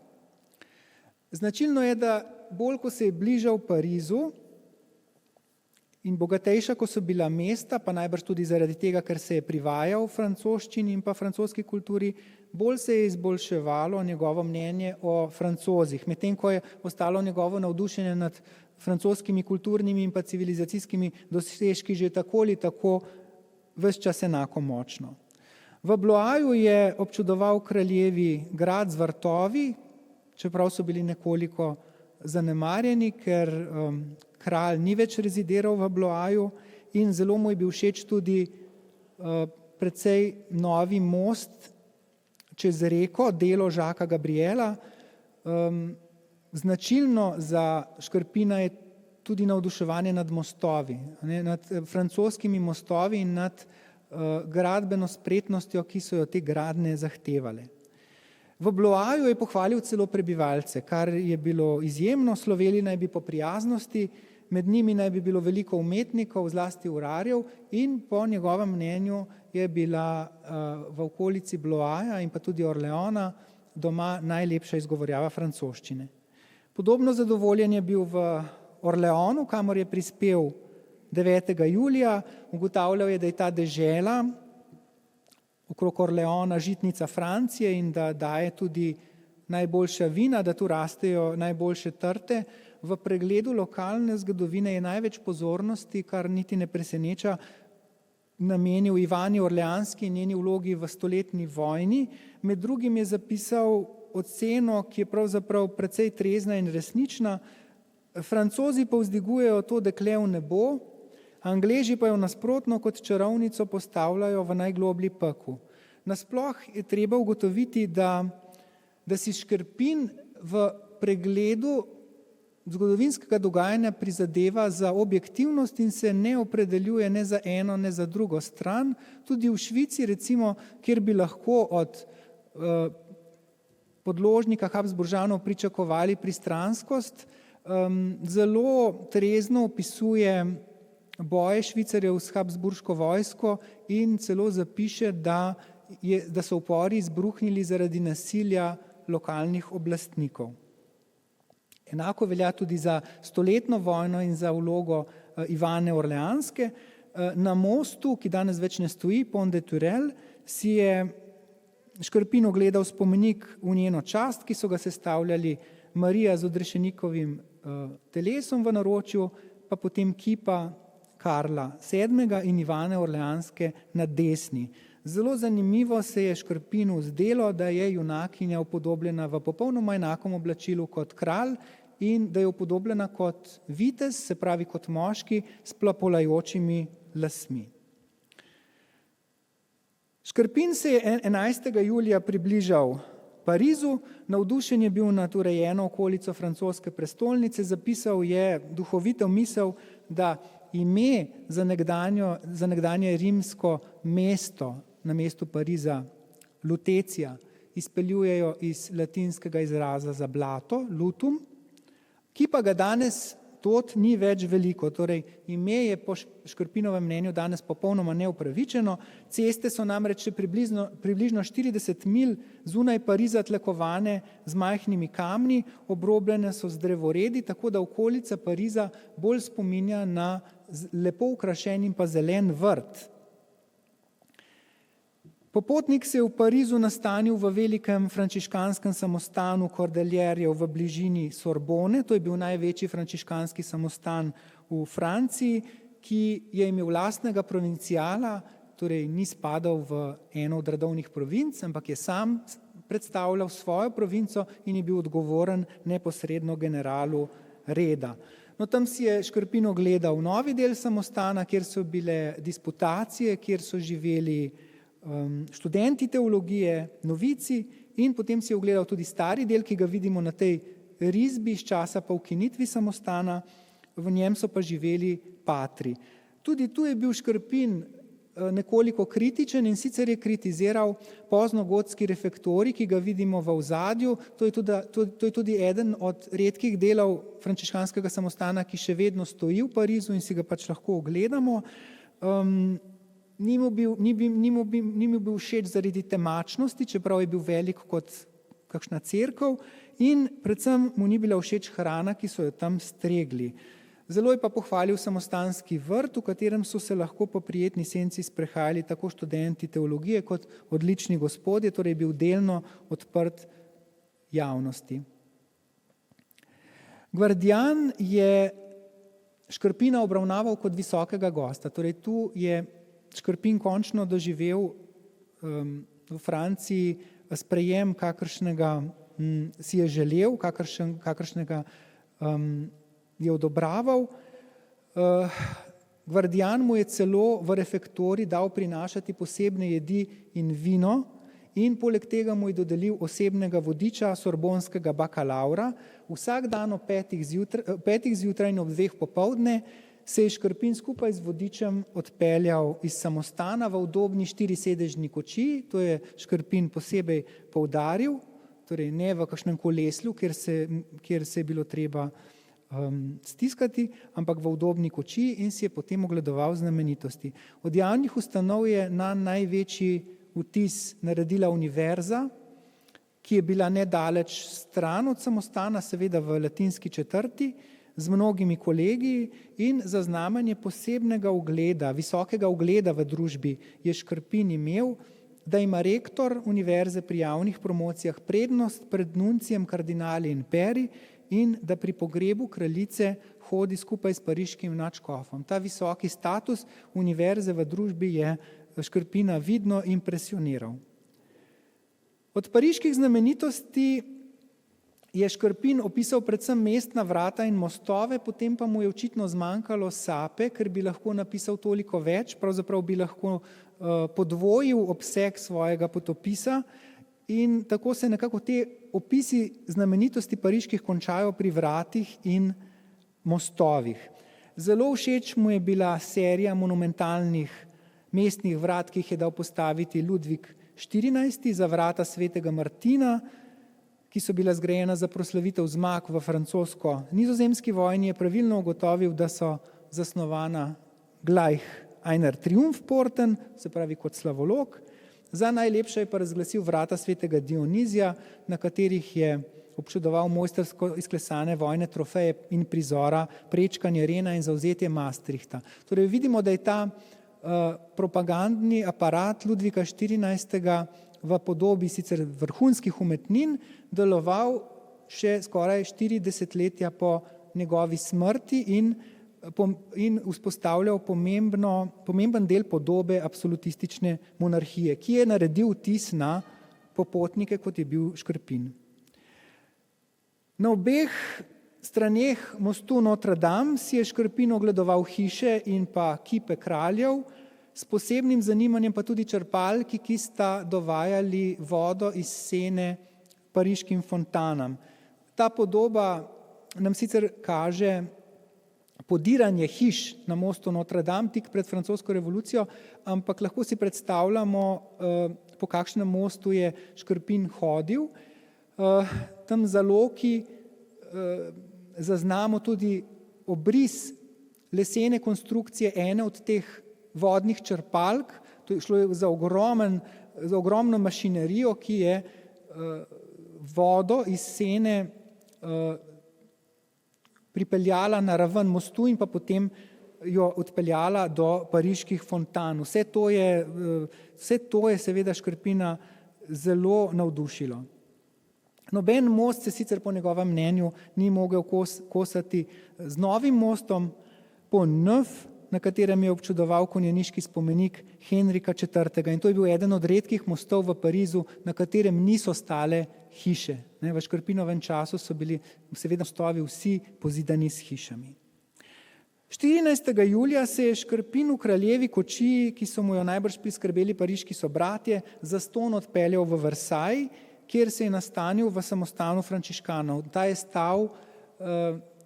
Značilno je, da bolj ko se je bližal Parizu in bogatejša, ko so bila mesta, pa najbrž tudi zaradi tega, ker se je privajal francoščini in pa francoski kulturi, bolj se je izboljševalo njegovo mnenje o Francozih, medtem ko je ostalo njegovo navdušenje nad francoskimi kulturnimi in pa civilizacijskimi dosežki že tako ali tako ves čas enako močno. V Blois je občudoval kraljevi grad z vrtovi, čeprav so bili nekoliko zanemarjeni, ker kralj ni več rezidiral v Bloisu, in zelo mu je bil všeč tudi precej novi most čez reko, delo Žaka Gabriela. Značilno za Škrpina je tudi navduševanje nad mostovi, nad francoskimi mostovi in nad gradbeno spretnostjo, ki so jo te gradnje zahtevale. V Bloisu je pohvalil celo prebivalce, kar je bilo izjemno. Sloveli naj bi po prijaznosti, med njimi naj bi bilo veliko umetnikov, zlasti urarjev, in po njegovem mnenju je bila v okolici Bloisa in pa tudi Orleona doma najlepša izgovorjava francoščine. Podobno zadovoljen je bil v Orleonu, kamor je prispel 9. julija. Ugotavljal je, da je ta dežela okrog Orleona žitnica Francije in da daje tudi najboljša vina, da tu rastejo najboljše trte. V pregledu lokalne zgodovine je največ pozornosti, kar niti ne preseneča, namenil Ivani Orleanski in njeni vlogi v stoletni vojni. Med drugim je zapisal oceno, ki je pravzaprav precej trezna in resnična. Francozi povzdigujejo to dekle v nebo, Angleži pa jo nasprotno kot čarovnico postavljajo v najgloblji pekel. Nasploh je treba ugotoviti, da si Škrpin v pregledu zgodovinskega dogajanja prizadeva za objektivnost in se ne opredeljuje ne za eno, ne za drugo stran. Tudi v Švici, recimo, kjer bi lahko od podložnika Habsburžanov pričakovali pristranskost, zelo trezno opisuje boje Švicarjev s Habsburško vojsko in celo zapiše, da so upori izbruhnili zaradi nasilja lokalnih oblastnikov. Enako velja tudi za stoletno vojno in za vlogo Ivane Orleanske. Na mostu, ki danes več ne stoji, Pont de Tourelle, si je Škrpin ogledal spomenik v njeno čast, ki so ga sestavljali Marija z odrešenikovim telesom v naročju, pa potem kipa Karla VII. In Ivane Orleanske na desni. Zelo zanimivo se je Škrpinu zdelo, da je junakinja upodobljena v popolnoma enakem oblačilu kot kralj in da je upodobljena kot vitez, se pravi kot moški s plapolajočimi lasmi. Škrpin se je 11. julija približal Parizu, navdušen je bil nad urejeno okolico francoske prestolnice, zapisal je duhovito misel, da ime za nekdanje rimsko mesto na mestu Pariza, Lutecija, izpeljujejo iz latinskega izraza za blato, lutum, ki pa ga danes tot ni več veliko. Torej, ime je po Škrpinovem mnenju danes popolnoma neupravičeno. Ceste so namreč približno 40 milj zunaj Pariza tlakovane z majhnimi kamni, obrobljene so z drevoredi, tako da okolica Pariza bolj spominja na lepo ukrašen in pa zelen vrt. Popotnik se je v Parizu nastanil v velikem frančiškanskem samostanu Kordeljerjev v bližini Sorbone. To je bil največji frančiškanski samostan v Franciji, ki je imel lastnega provincijala, torej ni spadal v eno od redovnih provinc, ampak je sam predstavljal svojo provinco in je bil odgovoren neposredno generalu reda. No, tam si je Škrpin ogledal novi del samostana, kjer so bile disputacije, kjer so živeli študenti teologije, novici, in potem si je ogledal tudi stari del, ki ga vidimo na tej risbi iz časa po ukinitvi samostana, v njem so pa živeli patri. Tudi tu je bil Škrpin nekoliko kritičen in sicer je kritiziral poznogotski refektorij, ki ga vidimo v ozadju. To je tudi eden od redkih delov frančiškanskega samostana, ki še vedno stoji v Parizu in si ga pač lahko ogledamo. Ni mu bil všeč zaradi temačnosti, čeprav je bil velik kot kakšna cerkev, in predvsem mu ni bila všeč hrana, ki so jo tam stregli. Zelo je pa pohvalil samostanski vrt, v katerem so se lahko po prijetni senci sprehajali tako študenti teologije kot odlični gospodje, torej bil delno odprt javnosti. Gvardijan je Škrpina obravnaval kot visokega gosta. Torej tu je Škrpin končno doživel v Franciji sprejem, kakršnega si je želel, kakršnega je odobraval. Gvardijan mu je celo v refektorij dal prinašati posebne jedi in vino in poleg tega mu je dodelil osebnega vodiča, sorbonskega bakalaura. Vsak dan ob 5. zjutraj in ob 2. popoldne se je Škrpin skupaj z vodičem odpeljal iz samostana v udobni 4-sedežni kočiji, to je Škrpin posebej poudaril, torej ne v kakšnem koleslju, kjer se je bilo treba stiskati, ampak v udobni kočiji in si je potem ogledoval znamenitosti. Od javnih ustanov je največji vtis naredila univerza, ki je bila nedaleč stran od samostana, seveda v latinski četrti, z mnogimi kolegi in zaznamenje posebnega ugleda, visokega ugleda v družbi je Škrpin imel, da ima rektor univerze pri javnih promocijah prednost pred nuncijem, kardinali in peri in da pri pogrebu kraljice hodi skupaj s pariškim nadškofom. Ta visoki status univerze v družbi je Škrpina vidno impresioniral. Od pariških znamenitosti je Škrpin opisal predvsem mestna vrata in mostove, potem pa mu je očitno zmanjkalo sape, ker bi lahko napisal toliko več, pravzaprav bi lahko podvojil obseg svojega potopisa in tako se nekako te opisi znamenitosti pariških končajo pri vratih in mostovih. Zelo všeč mu je bila serija monumentalnih mestnih vrat, ki jih je dal postaviti Ludvik XIV za vrata svetega Martina, ki so bila zgrajena za proslavitev zmag v francosko-nizozemski vojni, je pravilno ugotovil, da so zasnovana gleich einer Triumphporten, se pravi kot slavolog. Za najlepše je pa razglasil vrata svetega Dionizija, na katerih je občudoval mojstrsko izklesane vojne trofeje in prizora, prečkanje Rena in zavzetje Maastrichta. Torej vidimo, da je ta propagandni aparat Ludvika XIV v podobi sicer vrhunskih umetnin deloval še skoraj 4 desetletja po njegovi smrti in vzpostavljal pomemben del podobe absolutistične monarhije, ki je naredil vtis na popotnike, kot je bil Škrpin. Na obeh straneh mostu Notre Dame si je Škrpin ogledoval hiše in pa kipe kraljev, s posebnim zanimanjem pa tudi črpalki, ki sta dovajali vodo iz Sene pariškim fontanam. Ta podoba nam sicer kaže podiranje hiš na mostu Notre Dame tik pred francosko revolucijo, ampak lahko si predstavljamo, po kakšnem mostu je Škrpin hodil. Tam za Loki zaznamo tudi obris lesene konstrukcije ene od teh vodnih črpalk. To je šlo za ogromno mašinerijo, ki je vodo iz Sene pripeljala na raven mostu in pa potem jo odpeljala do pariških fontan. Vse to je seveda Škrpina zelo navdušilo. Noben most se sicer po njegovem mnenju ni mogel kosati z novim mostom Pont Neuf, na katerem je občudoval konjeniški spomenik Henrika IV. In to je bil eden od redkih mostov v Parizu, na katerem niso stale hiše. V Škrpinovem času so bili seveda mostovi vsi pozidani s hišami. 14. julija se je Škrpin v kraljevi kočiji, ki so mu jo najbrž priskrbeli pariški sobratje, zastonj odpeljal v Versailles, kjer se je nastanil v samostanu frančiškanov. Ta je stal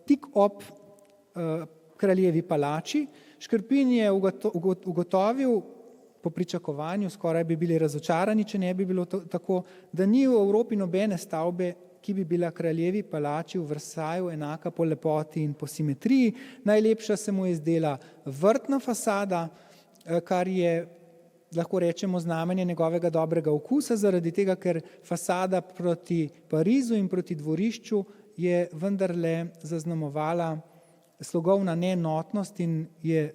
tik ob kraljevi palači. Škrpin je ugotovil, po pričakovanju, skoraj bi bili razočarani, če ne bi bilo tako, da ni v Evropi nobene stavbe, ki bi bila kraljevi palači v Versaillesu enaka po lepoti in po simetriji. Najlepša se mu je zdela vrtna fasada, kar je, lahko rečemo, znamenje njegovega dobrega okusa, zaradi tega, ker fasada proti Parizu in proti dvorišču je vendarle zaznamovala slogovna neenotnost in je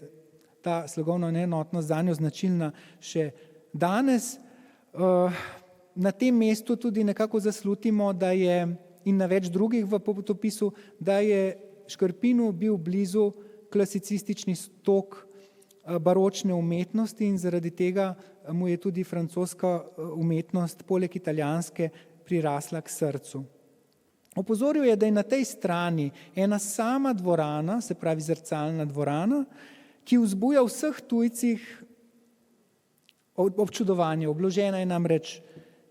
ta slogovna neenotnost zanjo značilna še danes. Na tem mestu tudi nekako zaslutimo, da je, in na več drugih v potopisu, da je Škrpinu bil blizu klasicistični stok baročne umetnosti in zaradi tega mu je tudi francoska umetnost poleg italijanske prirasla k srcu. Opozoril je, da je na tej strani ena sama dvorana, se pravi zrcalna dvorana, ki vzbuja vseh tujcih občudovanje. Obložena je namreč,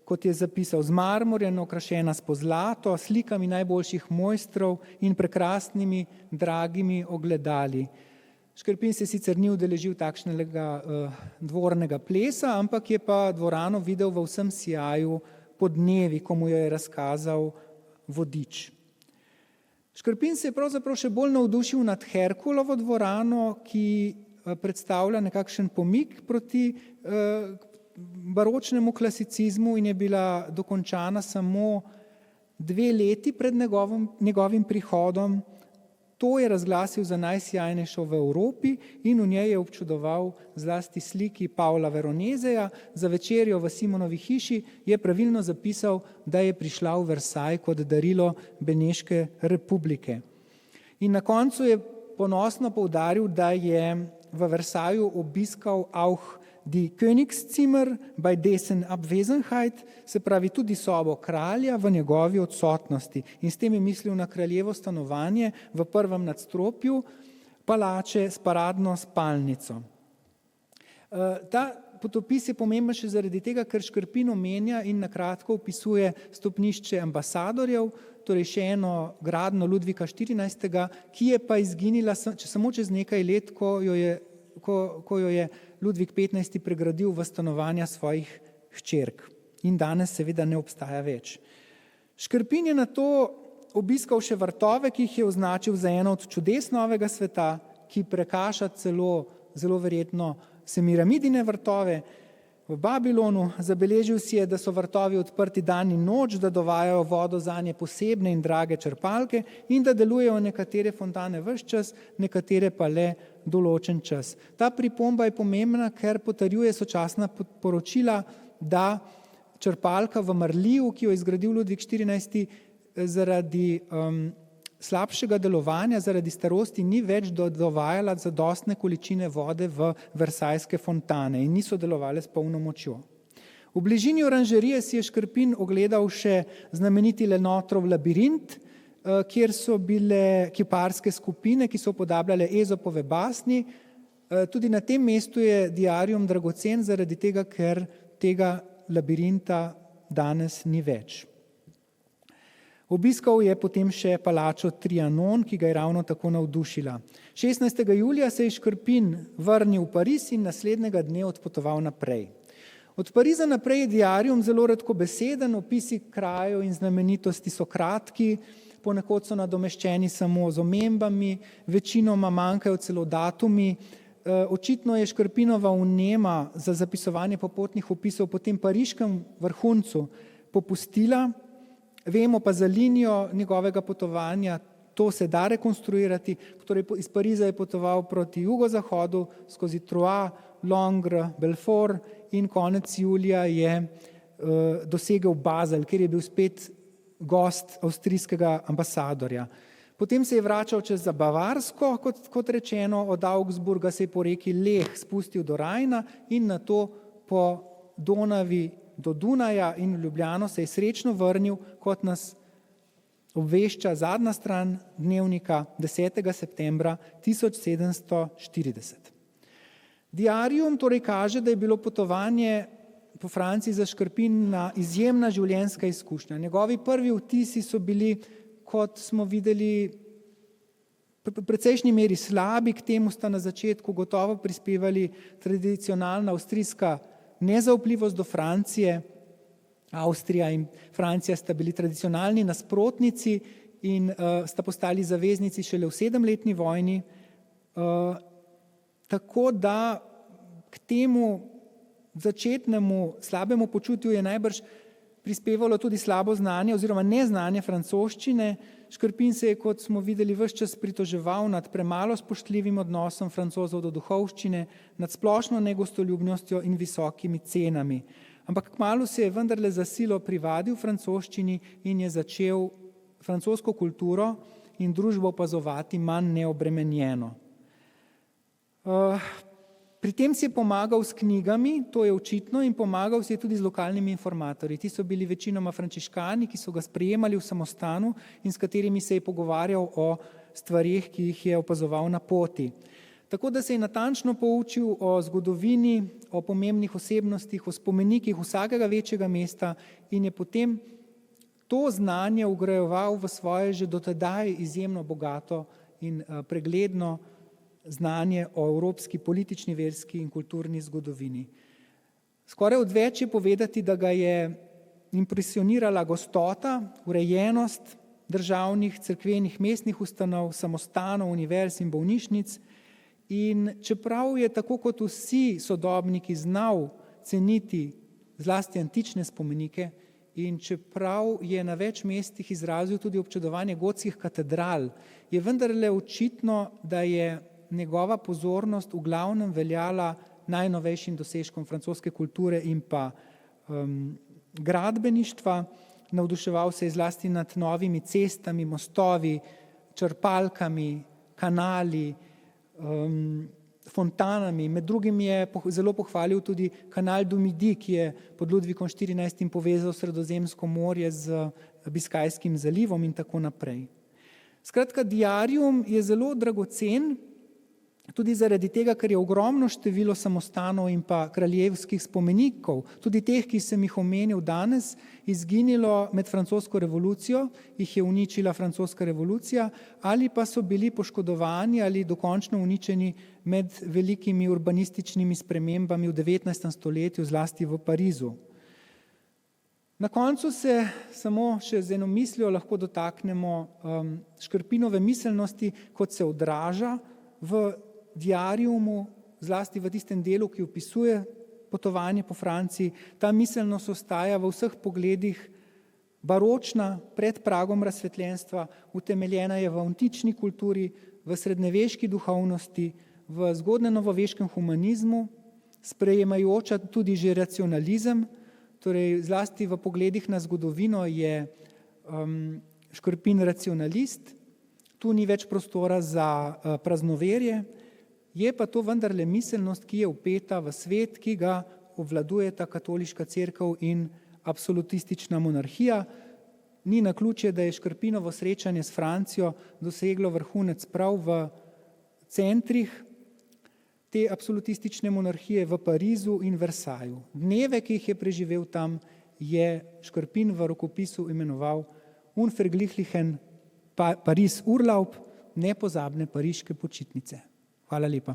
kot je zapisal, z marmorjem, okrašena s pozlato, slikami najboljših mojstrov in prekrasnimi, dragimi ogledali. Škrpin se sicer ni udeležil takšnega dvornega plesa, ampak je pa dvorano videl v vsem sijaju podnevi, ko mu jo je razkazal vodič. Škrpin se je pravzaprav še bolj navdušil nad Herkulovo dvorano, ki predstavlja nekakšen pomik proti baročnemu klasicizmu in je bila dokončana samo 2 leti pred njegovim prihodom. To je razglasil za najsjajnejšo v Evropi in v njej je občudoval zlasti sliki Pavla Veronezeja. Za večerjo v Simonovi hiši je pravilno zapisal, da je prišla v Versailles kot darilo Beneške republike. In na koncu je ponosno poudaril, da je v Versaillesu obiskal auch die Königszimmer bei dessen Abwesenheit, se pravi tudi sobo kralja v njegovi odsotnosti. In s tem je mislil na kraljevo stanovanje v prvem nadstropju palače s paradno spalnico. Ta potopis je pomemben še zaradi tega, ker Škrpin omenja in na kratko opisuje stopnišče ambasadorjev, torej še eno gradnjo Ludvika XIV., ki je pa izginila samo čez nekaj let, ko jo je Ludvik XV. Pregradil v stanovanja svojih hčerk in danes seveda ne obstaja več. Škrpin je nato obiskal še vrtove, ki jih je označil za eno od čudes novega sveta, ki prekaša zelo verjetno Semiramidine vrtove. V Babilonu zabeležil si je, da so vrtovi odprti dan in noč, da dovajajo vodo zanje posebne in drage črpalke in da delujejo nekatere fontane ves čas, nekatere pa le določen čas. Ta pripomba je pomembna, ker potrjuje sočasna poročila, da črpalka v Marliju, ki jo je zgradil Ludvik XIV. Zaradi slabšega delovanja, zaradi starosti ni več dovajala zadostne količine vode v versajske fontane in niso delovale s polno močjo. V bližini oranžerije si je Škrpin ogledal še znameniti Lenotrov labirint, kjer so bile kiparske skupine, ki so upodabljale Ezopove basni. Tudi na tem mestu je diarium dragocen zaradi tega, ker tega labirinta danes ni več. Obiskal je potem še palačo Trianon, ki ga je ravno tako navdušila. 16. julija se je Škrpin vrnil v Pariz in naslednjega dne odpotoval naprej. Od Pariza naprej je diarium zelo redkobeseden, opisi krajev in znamenitosti so kratki, ponekod so nadomeščeni samo z omembami, večinoma manjkajo celo datumi. Očitno je Škrpinova vnema za zapisovanje popotnih opisov po tem pariškem vrhuncu popustila. Vemo pa za linijo njegovega potovanja, to se da rekonstruirati, torej iz Pariza je potoval proti jugozahodu, skozi Troyes, Langres, Belfort in konec julija je dosegel Basel, kjer je bil spet gost avstrijskega ambasadorja. Potem se je vračal čez Bavarsko, kot rečeno, od Augsburga se je po reki Leh spustil do Rajna in nato po Donavi do Dunaja in v Ljubljano se je srečno vrnil, kot nas obvešča zadnja stran dnevnika 10. septembra 1740. Diarium torej kaže, da je bilo potovanje po Franciji za Škrpina izjemna življenjska izkušnja. Njegovi prvi vtisi so bili, kot smo videli, v precejšnji meri slabi, k temu sta na začetku gotovo prispevali tradicionalna avstrijska nezaupljivost do Francije. Avstrija in Francija sta bili tradicionalni nasprotnici in sta postali zaveznici šele v 7-letni vojni. Tako da k temu začetnemu slabemu počutju je najbrž prispevalo tudi slabo znanje oziroma neznanje francoščine. Škrpin se je, kot smo videli, ves čas pritoževal nad premalo spoštljivim odnosom Francozov do duhovščine, nad splošno negostoljubnostjo in visokimi cenami. Ampak kmalu se je vendarle za silo privadil francoščini in je začel francosko kulturo in družbo opazovati manj neobremenjeno. Pri tem si je pomagal s knjigami, to je očitno, in pomagal si je tudi z lokalnimi informatorji. Ti so bili večinoma frančiškani, ki so ga sprejemali v samostanu in s katerimi se je pogovarjal o stvarih, ki jih je opazoval na poti. Tako da se je natančno poučil o zgodovini, o pomembnih osebnostih, o spomenikih vsakega večjega mesta in je potem to znanje vgrajeval v svoje že dotedaj izjemno bogato in pregledno znanje o evropski politični, verski in kulturni zgodovini. Skoraj odveč je povedati, da ga je impresionirala gostota, urejenost državnih, cerkvenih, mestnih ustanov, samostanov, univerz in bolnišnic. In čeprav je tako kot vsi sodobniki znal ceniti zlasti antične spomenike in čeprav je na več mestih izrazil tudi občudovanje gotskih katedral, je vendarle očitno, da je njegova pozornost v glavnem veljala najnovejšim dosežkom francoske kulture in pa gradbeništva. Navduševal se je zlasti nad novimi cestami, mostovi, črpalkami, kanali, fontanami. Med drugim je zelo pohvalil tudi kanal du Midi, ki je pod Ludvikom XIV. Povezal Sredozemsko morje z Biskajskim zalivom in tako naprej. Skratka, diarium je zelo dragocen, tudi zaradi tega, ker je ogromno število samostanov in pa kraljevskih spomenikov, tudi teh, ki sem jih omenil danes, izginilo med francosko revolucijo, jih je uničila francoska revolucija, ali pa so bili poškodovani ali dokončno uničeni med velikimi urbanističnimi spremembami v 19. stoletju, zlasti v Parizu. Na koncu se samo še z eno mislijo lahko dotaknemo Škrpinove miselnosti, kot se odraža v diariumu, zlasti v tistem delu, ki opisuje potovanje po Franciji. Ta miselnost ostaja v vseh pogledih baročna, pred pragom razsvetljenstva, utemeljena je v antični kulturi, v srednjeveški duhovnosti, v zgodnjenovoveškem humanizmu, sprejemajoča tudi že racionalizem, torej zlasti v pogledih na zgodovino je Škrpin racionalist, tu ni več prostora za praznoverje, je pa to vendarle miselnost, ki je vpeta v svet, ki ga obvladujeta katoliška cerkev in absolutistična monarhija. Ni naključje, da je Škrpinovo srečanje s Francijo doseglo vrhunec prav v centrih te absolutistične monarhije v Parizu in Versaju. Dneve, ki jih je preživel tam, je Škrpin v rokopisu imenoval Unvergleichlichen Paris Urlaub, nepozabne pariške počitnice. Hvala lepa.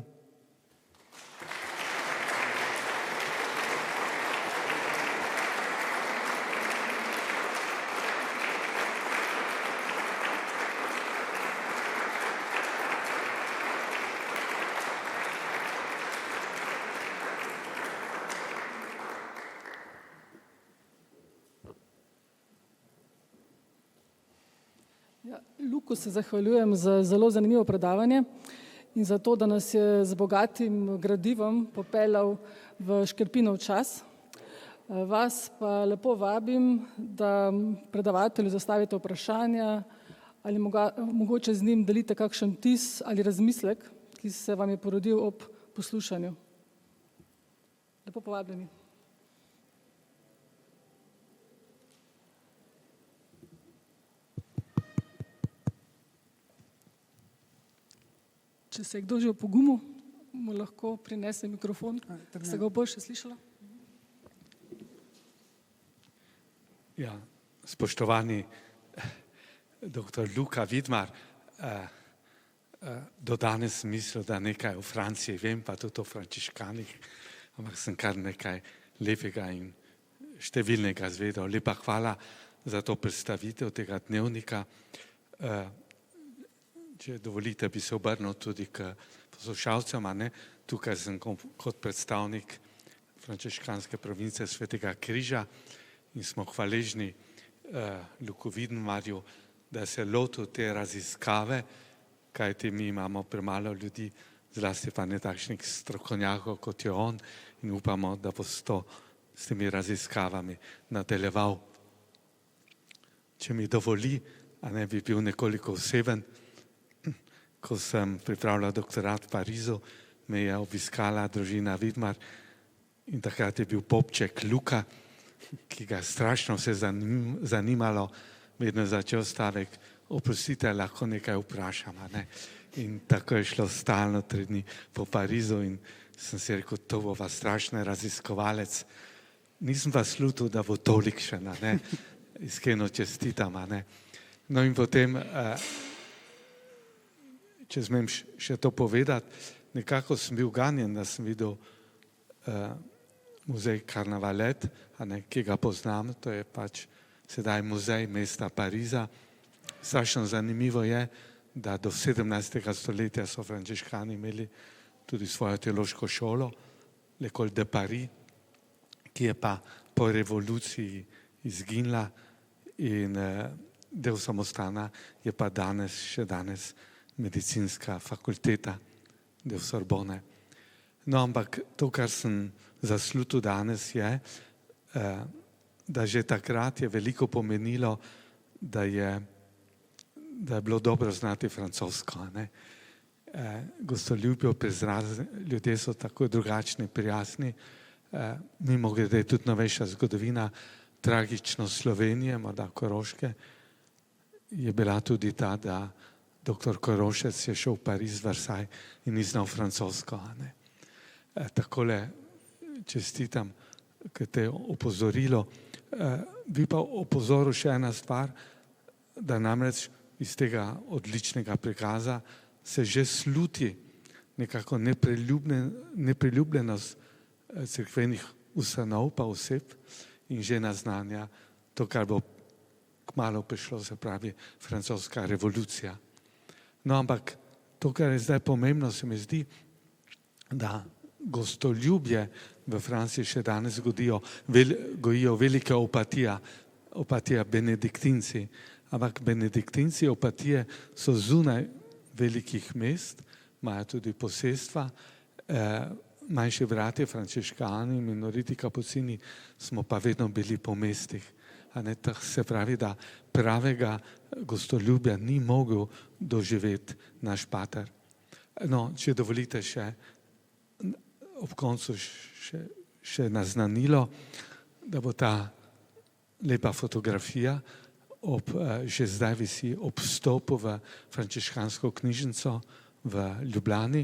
Luku se zahvaljujem za zelo zanimivo predavanje in za to, da nas je z bogatim gradivom popeljal v Škrpinov čas. Vas pa lepo vabim, da predavatelju zastavite vprašanja ali mogoče z njim delite kakšen vtis ali razmislek, ki se vam je porodil ob poslušanju. Lepo povabljeni. Če se je kdo že opogumil, mu lahko prinese mikrofon, da se ga bo še slišalo.
Ja, spoštovani dr. Luka Vidmar, do danes sem mislil, da nekaj o Franciji vem, pa tudi o frančiškanih, ampak sem kar nekaj lepega in številnega zvedel. Lepa hvala za to predstavitev tega dnevnika. Če dovolite, bi se obrnil tudi k poslušalcem, tukaj sem kot predstavnik frančiškanske province Svetega križa in smo hvaležni Luku Vidmarju, da se lotil te raziskave, kajti mi imamo premalo ljudi, zlasti pa ne takšnih strokovnjakov kot je on, in upamo, da bo s temi raziskavami nadaljeval. Če mi dovoli, a ne bi bil nekoliko oseben, ko sem pripravljal doktorat v Parizu, me je obiskala družina Vidmar in takrat je bil popček Luka, ki ga je strašno vse zanimalo, vedno je začel stavek, oprostite, lahko nekaj vprašam, ne? In tako je šlo stalno 3 dni po Parizu in sem si rekel, to bo pa strašno raziskovalec. Nisem pa slutil, da bo tolikšen, ne? Iskreno čestitam, ne? No in potem, če smem še to povedati, nekako sem bil ganjen, da sem videl muzej Carnavalet, ki ga poznam, to je pač sedaj muzej mesta Pariza. Strašno zanimivo je, da do 17. stoletja so frančiškani imeli tudi svojo teološko šolo, L'École de Paris, ki je pa po revoluciji izginila in del samostana je pa še danes medicinska fakulteta del Sorbone. No, ampak to, kar sem zaslutil danes je, da že takrat je veliko pomenilo, da je bilo dobro znati francosko, ne? Gostoljubje, ljudje so tako drugačni, prijazni. Mimogrede tudi novejša zgodovina tragično Slovenije, morda Koroške, je bila tudi ta, da doktor Korošec je šel v Pariz, Versailles in ni znal francosko, ne? Takole čestitam, ker te je opozorilo. Bi pa opozoril še ena stvar, da namreč iz tega odličnega prikaza se že sluti nekako nepriljubljenost cerkvenih ustanov pa oseb in že naznanja to, kar bo kmalu prišlo, se pravi francoska revolucija. No, ampak to, kar je zdaj pomembno, se mi zdi, da gostoljubje v Franciji še danes gojijo velike opatija benediktinci, ampak benediktinci opatije so zunaj velikih mest, imajo tudi posestva, manjši bratje, frančiškani, minoriti kapucini, smo pa vedno bili po mestih. Se pravi, da pravega gostoljubja ni mogel doživeti naš pater. No, če dovolite še ob koncu še naznanilo, da bo ta lepa fotografija že zdaj visi ob vstopu v frančiškansko knjižnico v Ljubljani.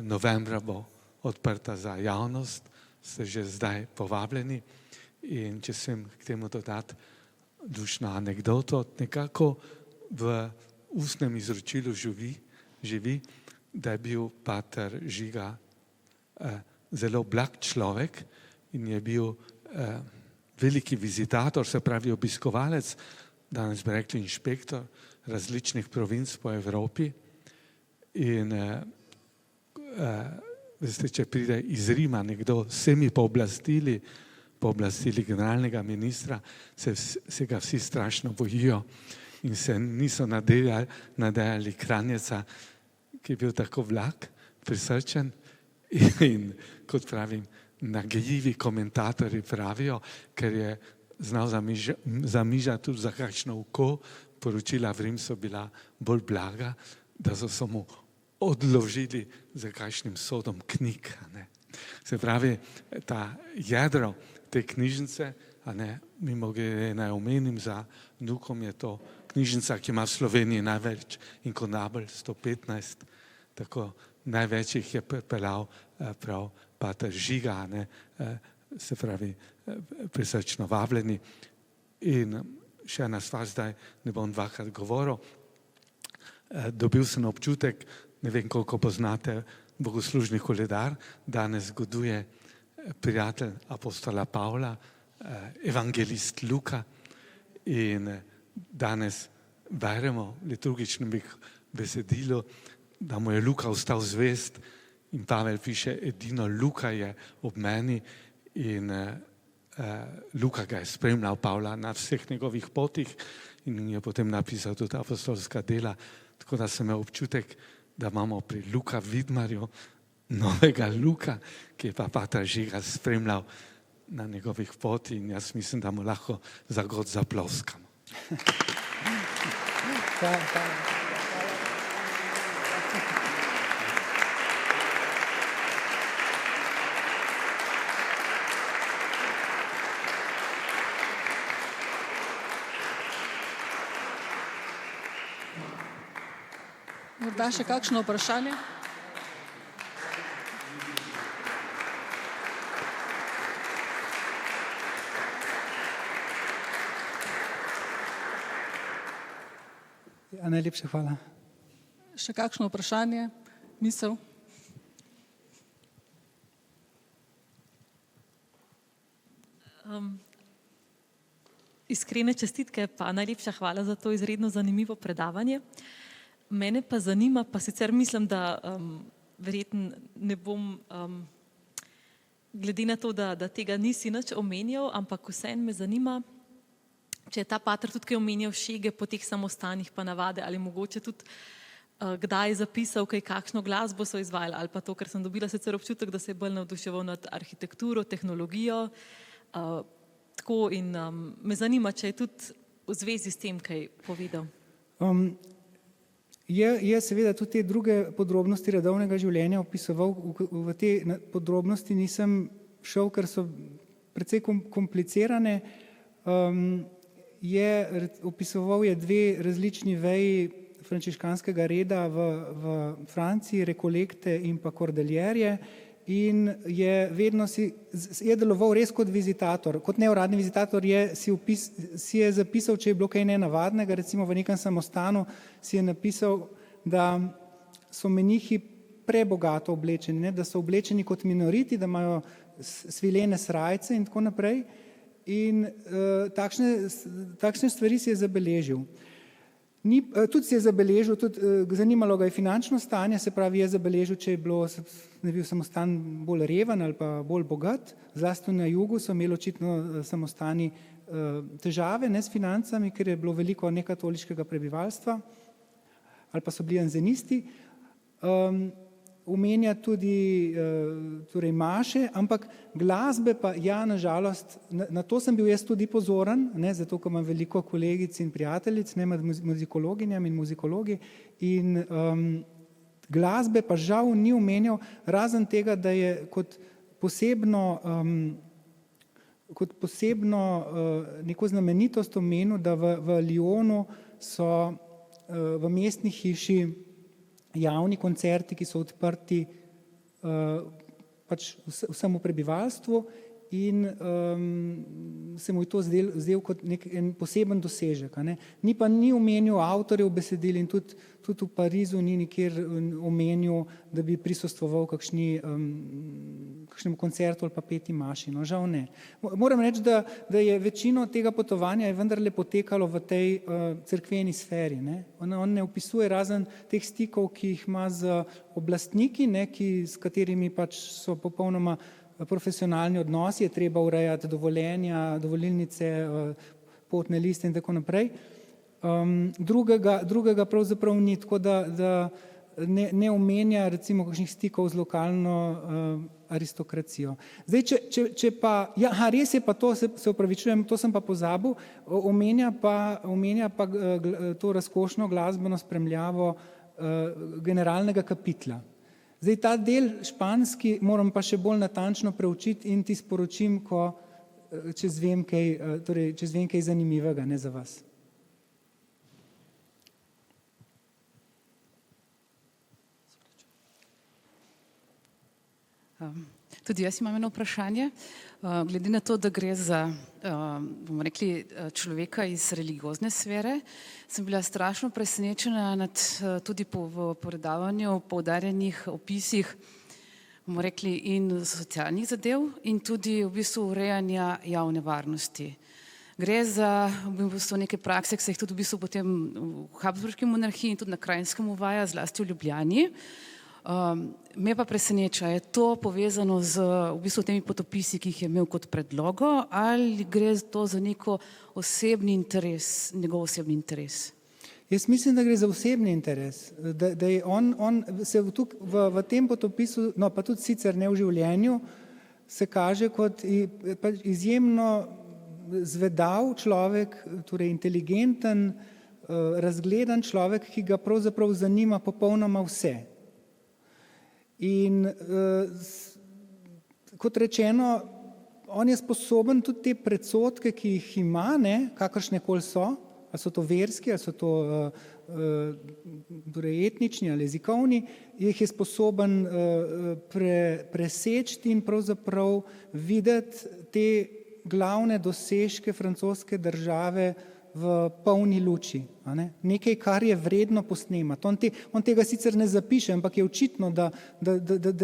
Novembra bo odprta za javnost, ste že zdaj povabljeni in če sem k temu dodati dušno anekdoto, nekako v ustnem izročilu živi, da je bil pater Žiga zelo blag človek in je bil veliki vizitator, se pravi obiskovalec, danes bi rekli inšpektor različnih provinc po Evropi in veste, če pride iz Rima nekdo s vsemi pooblastili generalnega ministra, se ga vsi strašno bojijo in se niso nadejali Kranjeca, ki je bil tako blag, prisrčen in kot pravim, nagijivi komentatorji pravijo, ker je znal zamižati tudi za kakšno oko, poročila v Rim so bila bolj blaga, da so mu odložili za kakšnim sodom knjig. Se pravi, ta jedro te knjižnice, mimogrede naj omenim, za vnukom je to knjižnica, ki ima v Sloveniji največ inkonabel, 115, tako največ jih je pripeljal prav pater Žiga, se pravi prisrčno vabljeni. In še ena stvar, zdaj ne bom dvakrat govoril, dobil sem občutek, ne vem, koliko poznate bogoslužni koledar, danes zgoduje prijatelj apostola Pavla, evangelist Luka in danes beremo v liturgičnem besedilu, da mu je Luka ostal zvest in Pavel piše, edino Luka je ob meni in Luka ga je spremljal Pavla na vseh njegovih potih in je potem napisal tudi apostolska dela, tako da sem imel občutek, da imamo pri Luka Vidmarju novega Luka, ki je pa pater Žiga spremljal na njegovih poti in jaz mislim, da mu lahko za god zaploskamo.
Morda še kakšno vprašanje?
Ja, najlepša hvala.
Še kakšno vprašanje, misel?
Iskrene čestitke, pa najlepša hvala za to izredno zanimivo predavanje. Mene pa zanima, pa sicer mislim, da verjetno ne bom, glede na to, da tega nisi nič omenjal, ampak vseeno me zanima, če je ta pater tudi kaj omenjal šege po teh samostanih pa navade, ali mogoče tudi kdaj je zapisal, kakšno glasbo so izvajali, ali pa to, ker sem dobila sicer občutek, da se je bolj navduševal nad arhitekturo, tehnologijo, tako in me zanima, če je tudi v zvezi s tem kaj povedal.
Je seveda tudi te druge podrobnosti redovnega življenja opisoval, v te podrobnosti nisem šel, ker so precej komplicirane. Opisoval je dve različni veji frančiškanskega reda v Franciji, rekolekte in pa kordeljerje, in je deloval res kot vizitator, kot neuradni vizitator si je zapisal, če je bilo kaj nenavadnega, recimo v nekem samostanu si je napisal, da so menihi prebogato oblečeni, da so oblečeni kot minoriti, da imajo svilene srajce in tako naprej, in takšne stvari si je zabeležil. Tudi si je zabeležil, zanimalo ga je finančno stanje, se pravi, je zabeležil, če je bil samostan bolj reven ali pa bolj bogat, zlasti na jugu so imeli očitno samostani težave s financami, ker je bilo veliko nekatoliškega prebivalstva ali pa so bili anzenisti. Omenja tudi torej maše, ampak glasbe pa ja, nažalost, na to sem bil jaz tudi pozoren, zato ker imam veliko kolegic in prijateljic med muzikologinjami in muzikologi, in glasbe pa žal ni omenjal, razen tega, da je kot posebno neko znamenitost omenil, da v Lyonu so v mestni hiši javni koncerti, ki so odprti pač vsemu prebivalstvu, in se mu je to zdel kot en poseben dosežek. Ni omenil avtorjev besedil in tudi v Parizu ni nikjer omenil, da bi prisostvoval kakšnemu koncertu ali pa peti maši. No, žal ne. Moram reči, da je večino tega potovanja je vendarle potekalo v tej cerkveni sferi. On ne opisuje razen teh stikov, ki jih ima z oblastniki, s katerimi pač so popolnoma profesionalni odnosi, je treba urejati dovoljenja, dovolilnice, potne liste in tako naprej. Drugega pravzaprav ni, tako da ne omenja recimo kakšnih stikov z lokalno aristokracijo. Zdaj, če pa, res je pa to, se opravičujem, to sem pa pozabil, omenja pa to razkošno glasbeno spremljavo generalnega kapitla. Zdaj, ta del španski moram pa še bolj natančno preučiti in ti sporočim, če zvem kaj zanimivega za vas.
Tudi jaz imam eno vprašanje. Glede na to, da gre za, bomo rekli, človeka iz religiozne sfere, sem bila strašno presenečena nad tudi v predavanju poudarjenih opisih, bomo rekli, in socialnih zadev in tudi v bistvu urejanja javne varnosti. Gre za v bistvu neke prakse, ki se jih tudi v bistvu potem v Habsburški monarhiji in tudi na Krajnskem uvaja, zlasti v Ljubljani. Me pa preseneča, je to povezano z v bistvu temi potopisi, ki jih je imel kot predlogo, ali gre to za neko osebni interes, njegov osebni interes?
Jaz mislim, da gre za osebni interes, da je on se v tem potopisu, no pa tudi sicer ne v življenju, se kaže kot izjemno zvedav človek, torej inteligenten, razgledan človek, ki ga pravzaprav zanima popolnoma vse. In kot rečeno, on je sposoben tudi te predsodke, ki jih ima, kakršne koli so, ali so to verski, ali so to torej etnični ali jezikovni, jih je sposoben preseči in pravzaprav videti te glavne dosežke francoske države v polni luči. Nekaj, kar je vredno posnemati. On tega sicer ne zapiše, ampak je očitno, da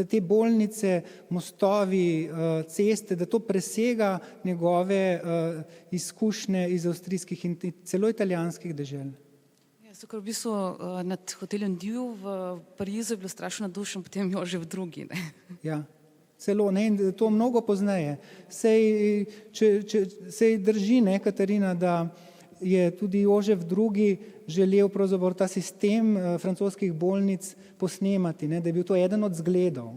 te bolnice, mostovi, ceste, da to presega njegove izkušnje iz avstrijskih in celo italijanskih dežel.
V bistvu nad hotelom Dieu v Parizu je bilo strašno navdušen, potem Jožef II.
Ja, celo, ne, in to mnogo pozneje. Sej drži, ne, Katarina, da je tudi Jožef II. Želel pravzaprav ta sistem francoskih bolnic posnemati, ne, da je bil to eden od zgledov.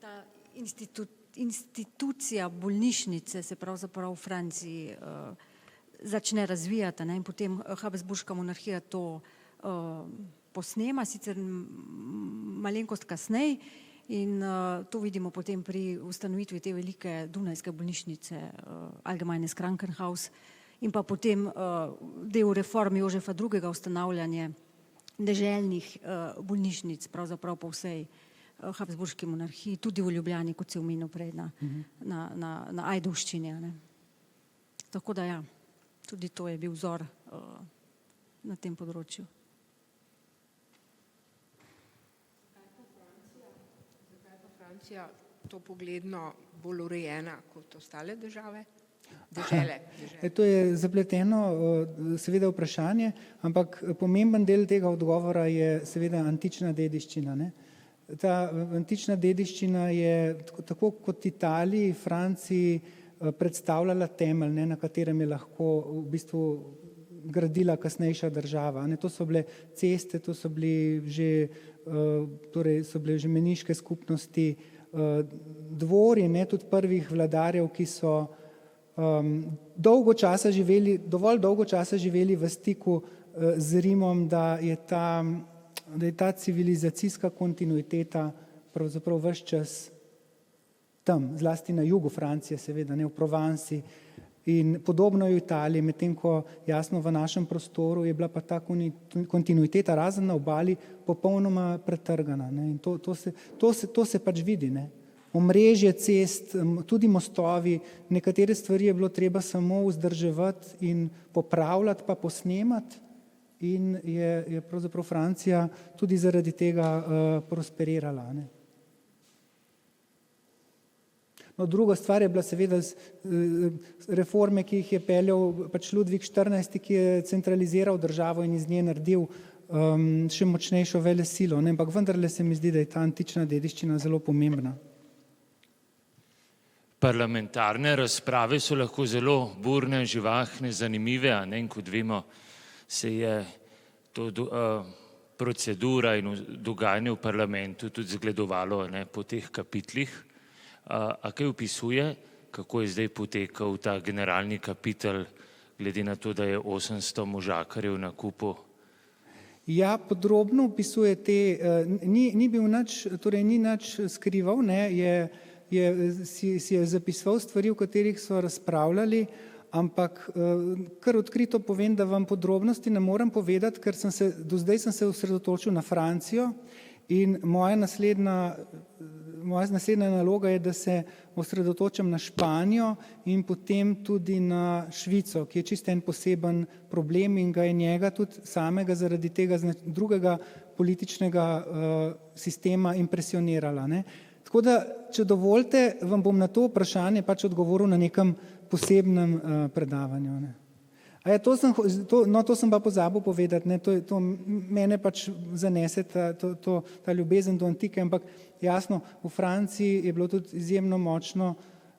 Ta institucija bolnišnice se pravzaprav v Franciji začne razvijati, ne? In potem Habsburška monarhija to posnema, sicer malenkost kasneje, in to vidimo potem pri ustanovitvi te velike dunajske bolnišnice Allgemeines Krankenhaus in pa potem del reform Jožefa II. Ustanavljanje deželnih bolnišnic pravzaprav po vsej Habsburški monarhiji, tudi v Ljubljani, kot se omenil prej na Ajdovščini. Tako da ja, tudi to je bil vzor na tem področju.
Zakaj pa Francija to pogledno bolj urejena kot ostale države? Dežele.
To je zapleteno seveda vprašanje, ampak pomemben del tega odgovora je seveda antična dediščina. Ne? Ta antična dediščina je tako kot Italiji, Franciji predstavljala temelj, ne, na katerem je lahko v bistvu gradila kasnejša država. Ne. To so bile ceste, to so bili že, so bile že meniške skupnosti, dvori, ne, tudi prvih vladarjev, ki so dovolj dolgo časa živeli v stiku z Rimom, da je ta civilizacijska kontinuiteta pravzaprav ves čas tam, zlasti na jugu Francije, seveda, ne, v Provansi, in podobno je v Italiji, medtem ko jasno v našem prostoru je bila pa ta kontinuiteta razen na obali popolnoma pretrgana. Ne, in to se pač vidi. Ne. Omrežje cest, tudi mostovi, nekatere stvari je bilo treba samo vzdrževati in popravljati pa posnemati, in je pravzaprav Francija tudi zaradi tega prosperirala. Ne. No, druga stvar je bila seveda reforme, ki jih je peljal pač Ludvik XIV., ki je centraliziral državo in iz nje naredil še močnejšo velesilo. Ne, ampak vendarle se mi zdi, da je ta antična dediščina zelo pomembna.
Parlamentarne razprave so lahko zelo burne, živahne, zanimive, a ne, in kot vemo, se je to procedura in dogajanje v parlamentu tudi zgledovalo, ne, po teh kapitlih. A kaj opisuje, kako je zdaj potekal ta generalni kapitel, glede na to, da je 800 možakarjev na kupu?
Ja, podrobno opisuje te, ni bil nič, torej ni nič skrival, ne, si je zapisoval stvari, o katerih so razpravljali, ampak kar odkrito povem, da vam podrobnosti ne morem povedati, ker do zdaj sem se osredotočil na Francijo in moja naslednja naloga je, da se osredotočam na Španijo in potem tudi na Švico, ki je čisto en poseben problem in ga je njega tudi samega zaradi tega drugega političnega sistema impresionirala. Ne. Tako da, če dovolite, vam bom na to vprašanje pač odgovoril na nekem posebnem predavanju. Ne. To sem pa pozabil povedati, ne, to mene pač zanese ta ljubezen do antike, ampak jasno, v Franciji je bilo tudi izjemno močno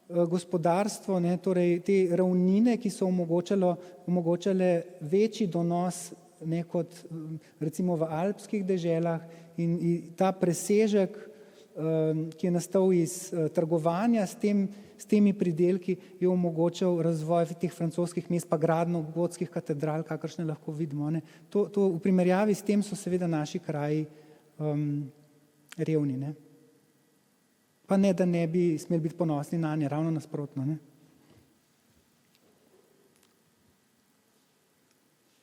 gospodarstvo, ne, torej te ravnine, ki so omogočale večji donos, ne, kot recimo v alpskih deželah, in ta presežek ki je nastal iz trgovanja s temi pridelki, je omogočal razvoj teh francoskih mest, pa gradnjo gotskih katedral, kakršne lahko vidimo. Ne. To v primerjavi s tem so seveda naši kraji revni. Ne. Pa ne, da ne bi smeli biti ponosni na nje, ravno nasprotno. Ne.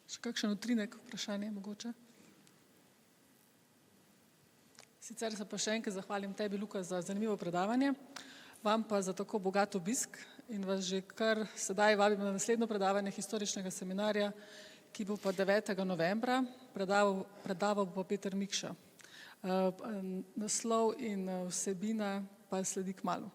Še kakšen utrinek vprašanje mogoče? Sicer se pa še enkrat zahvalim tebi, Luka, za zanimivo predavanje, vam pa za tako bogat obisk in vas že kar sedaj vabim na naslednjo predavanje historičnega seminarja, ki bo pa 9. novembra, predaval bo Peter Mikša. Naslov in vsebina pa sledi kmalu.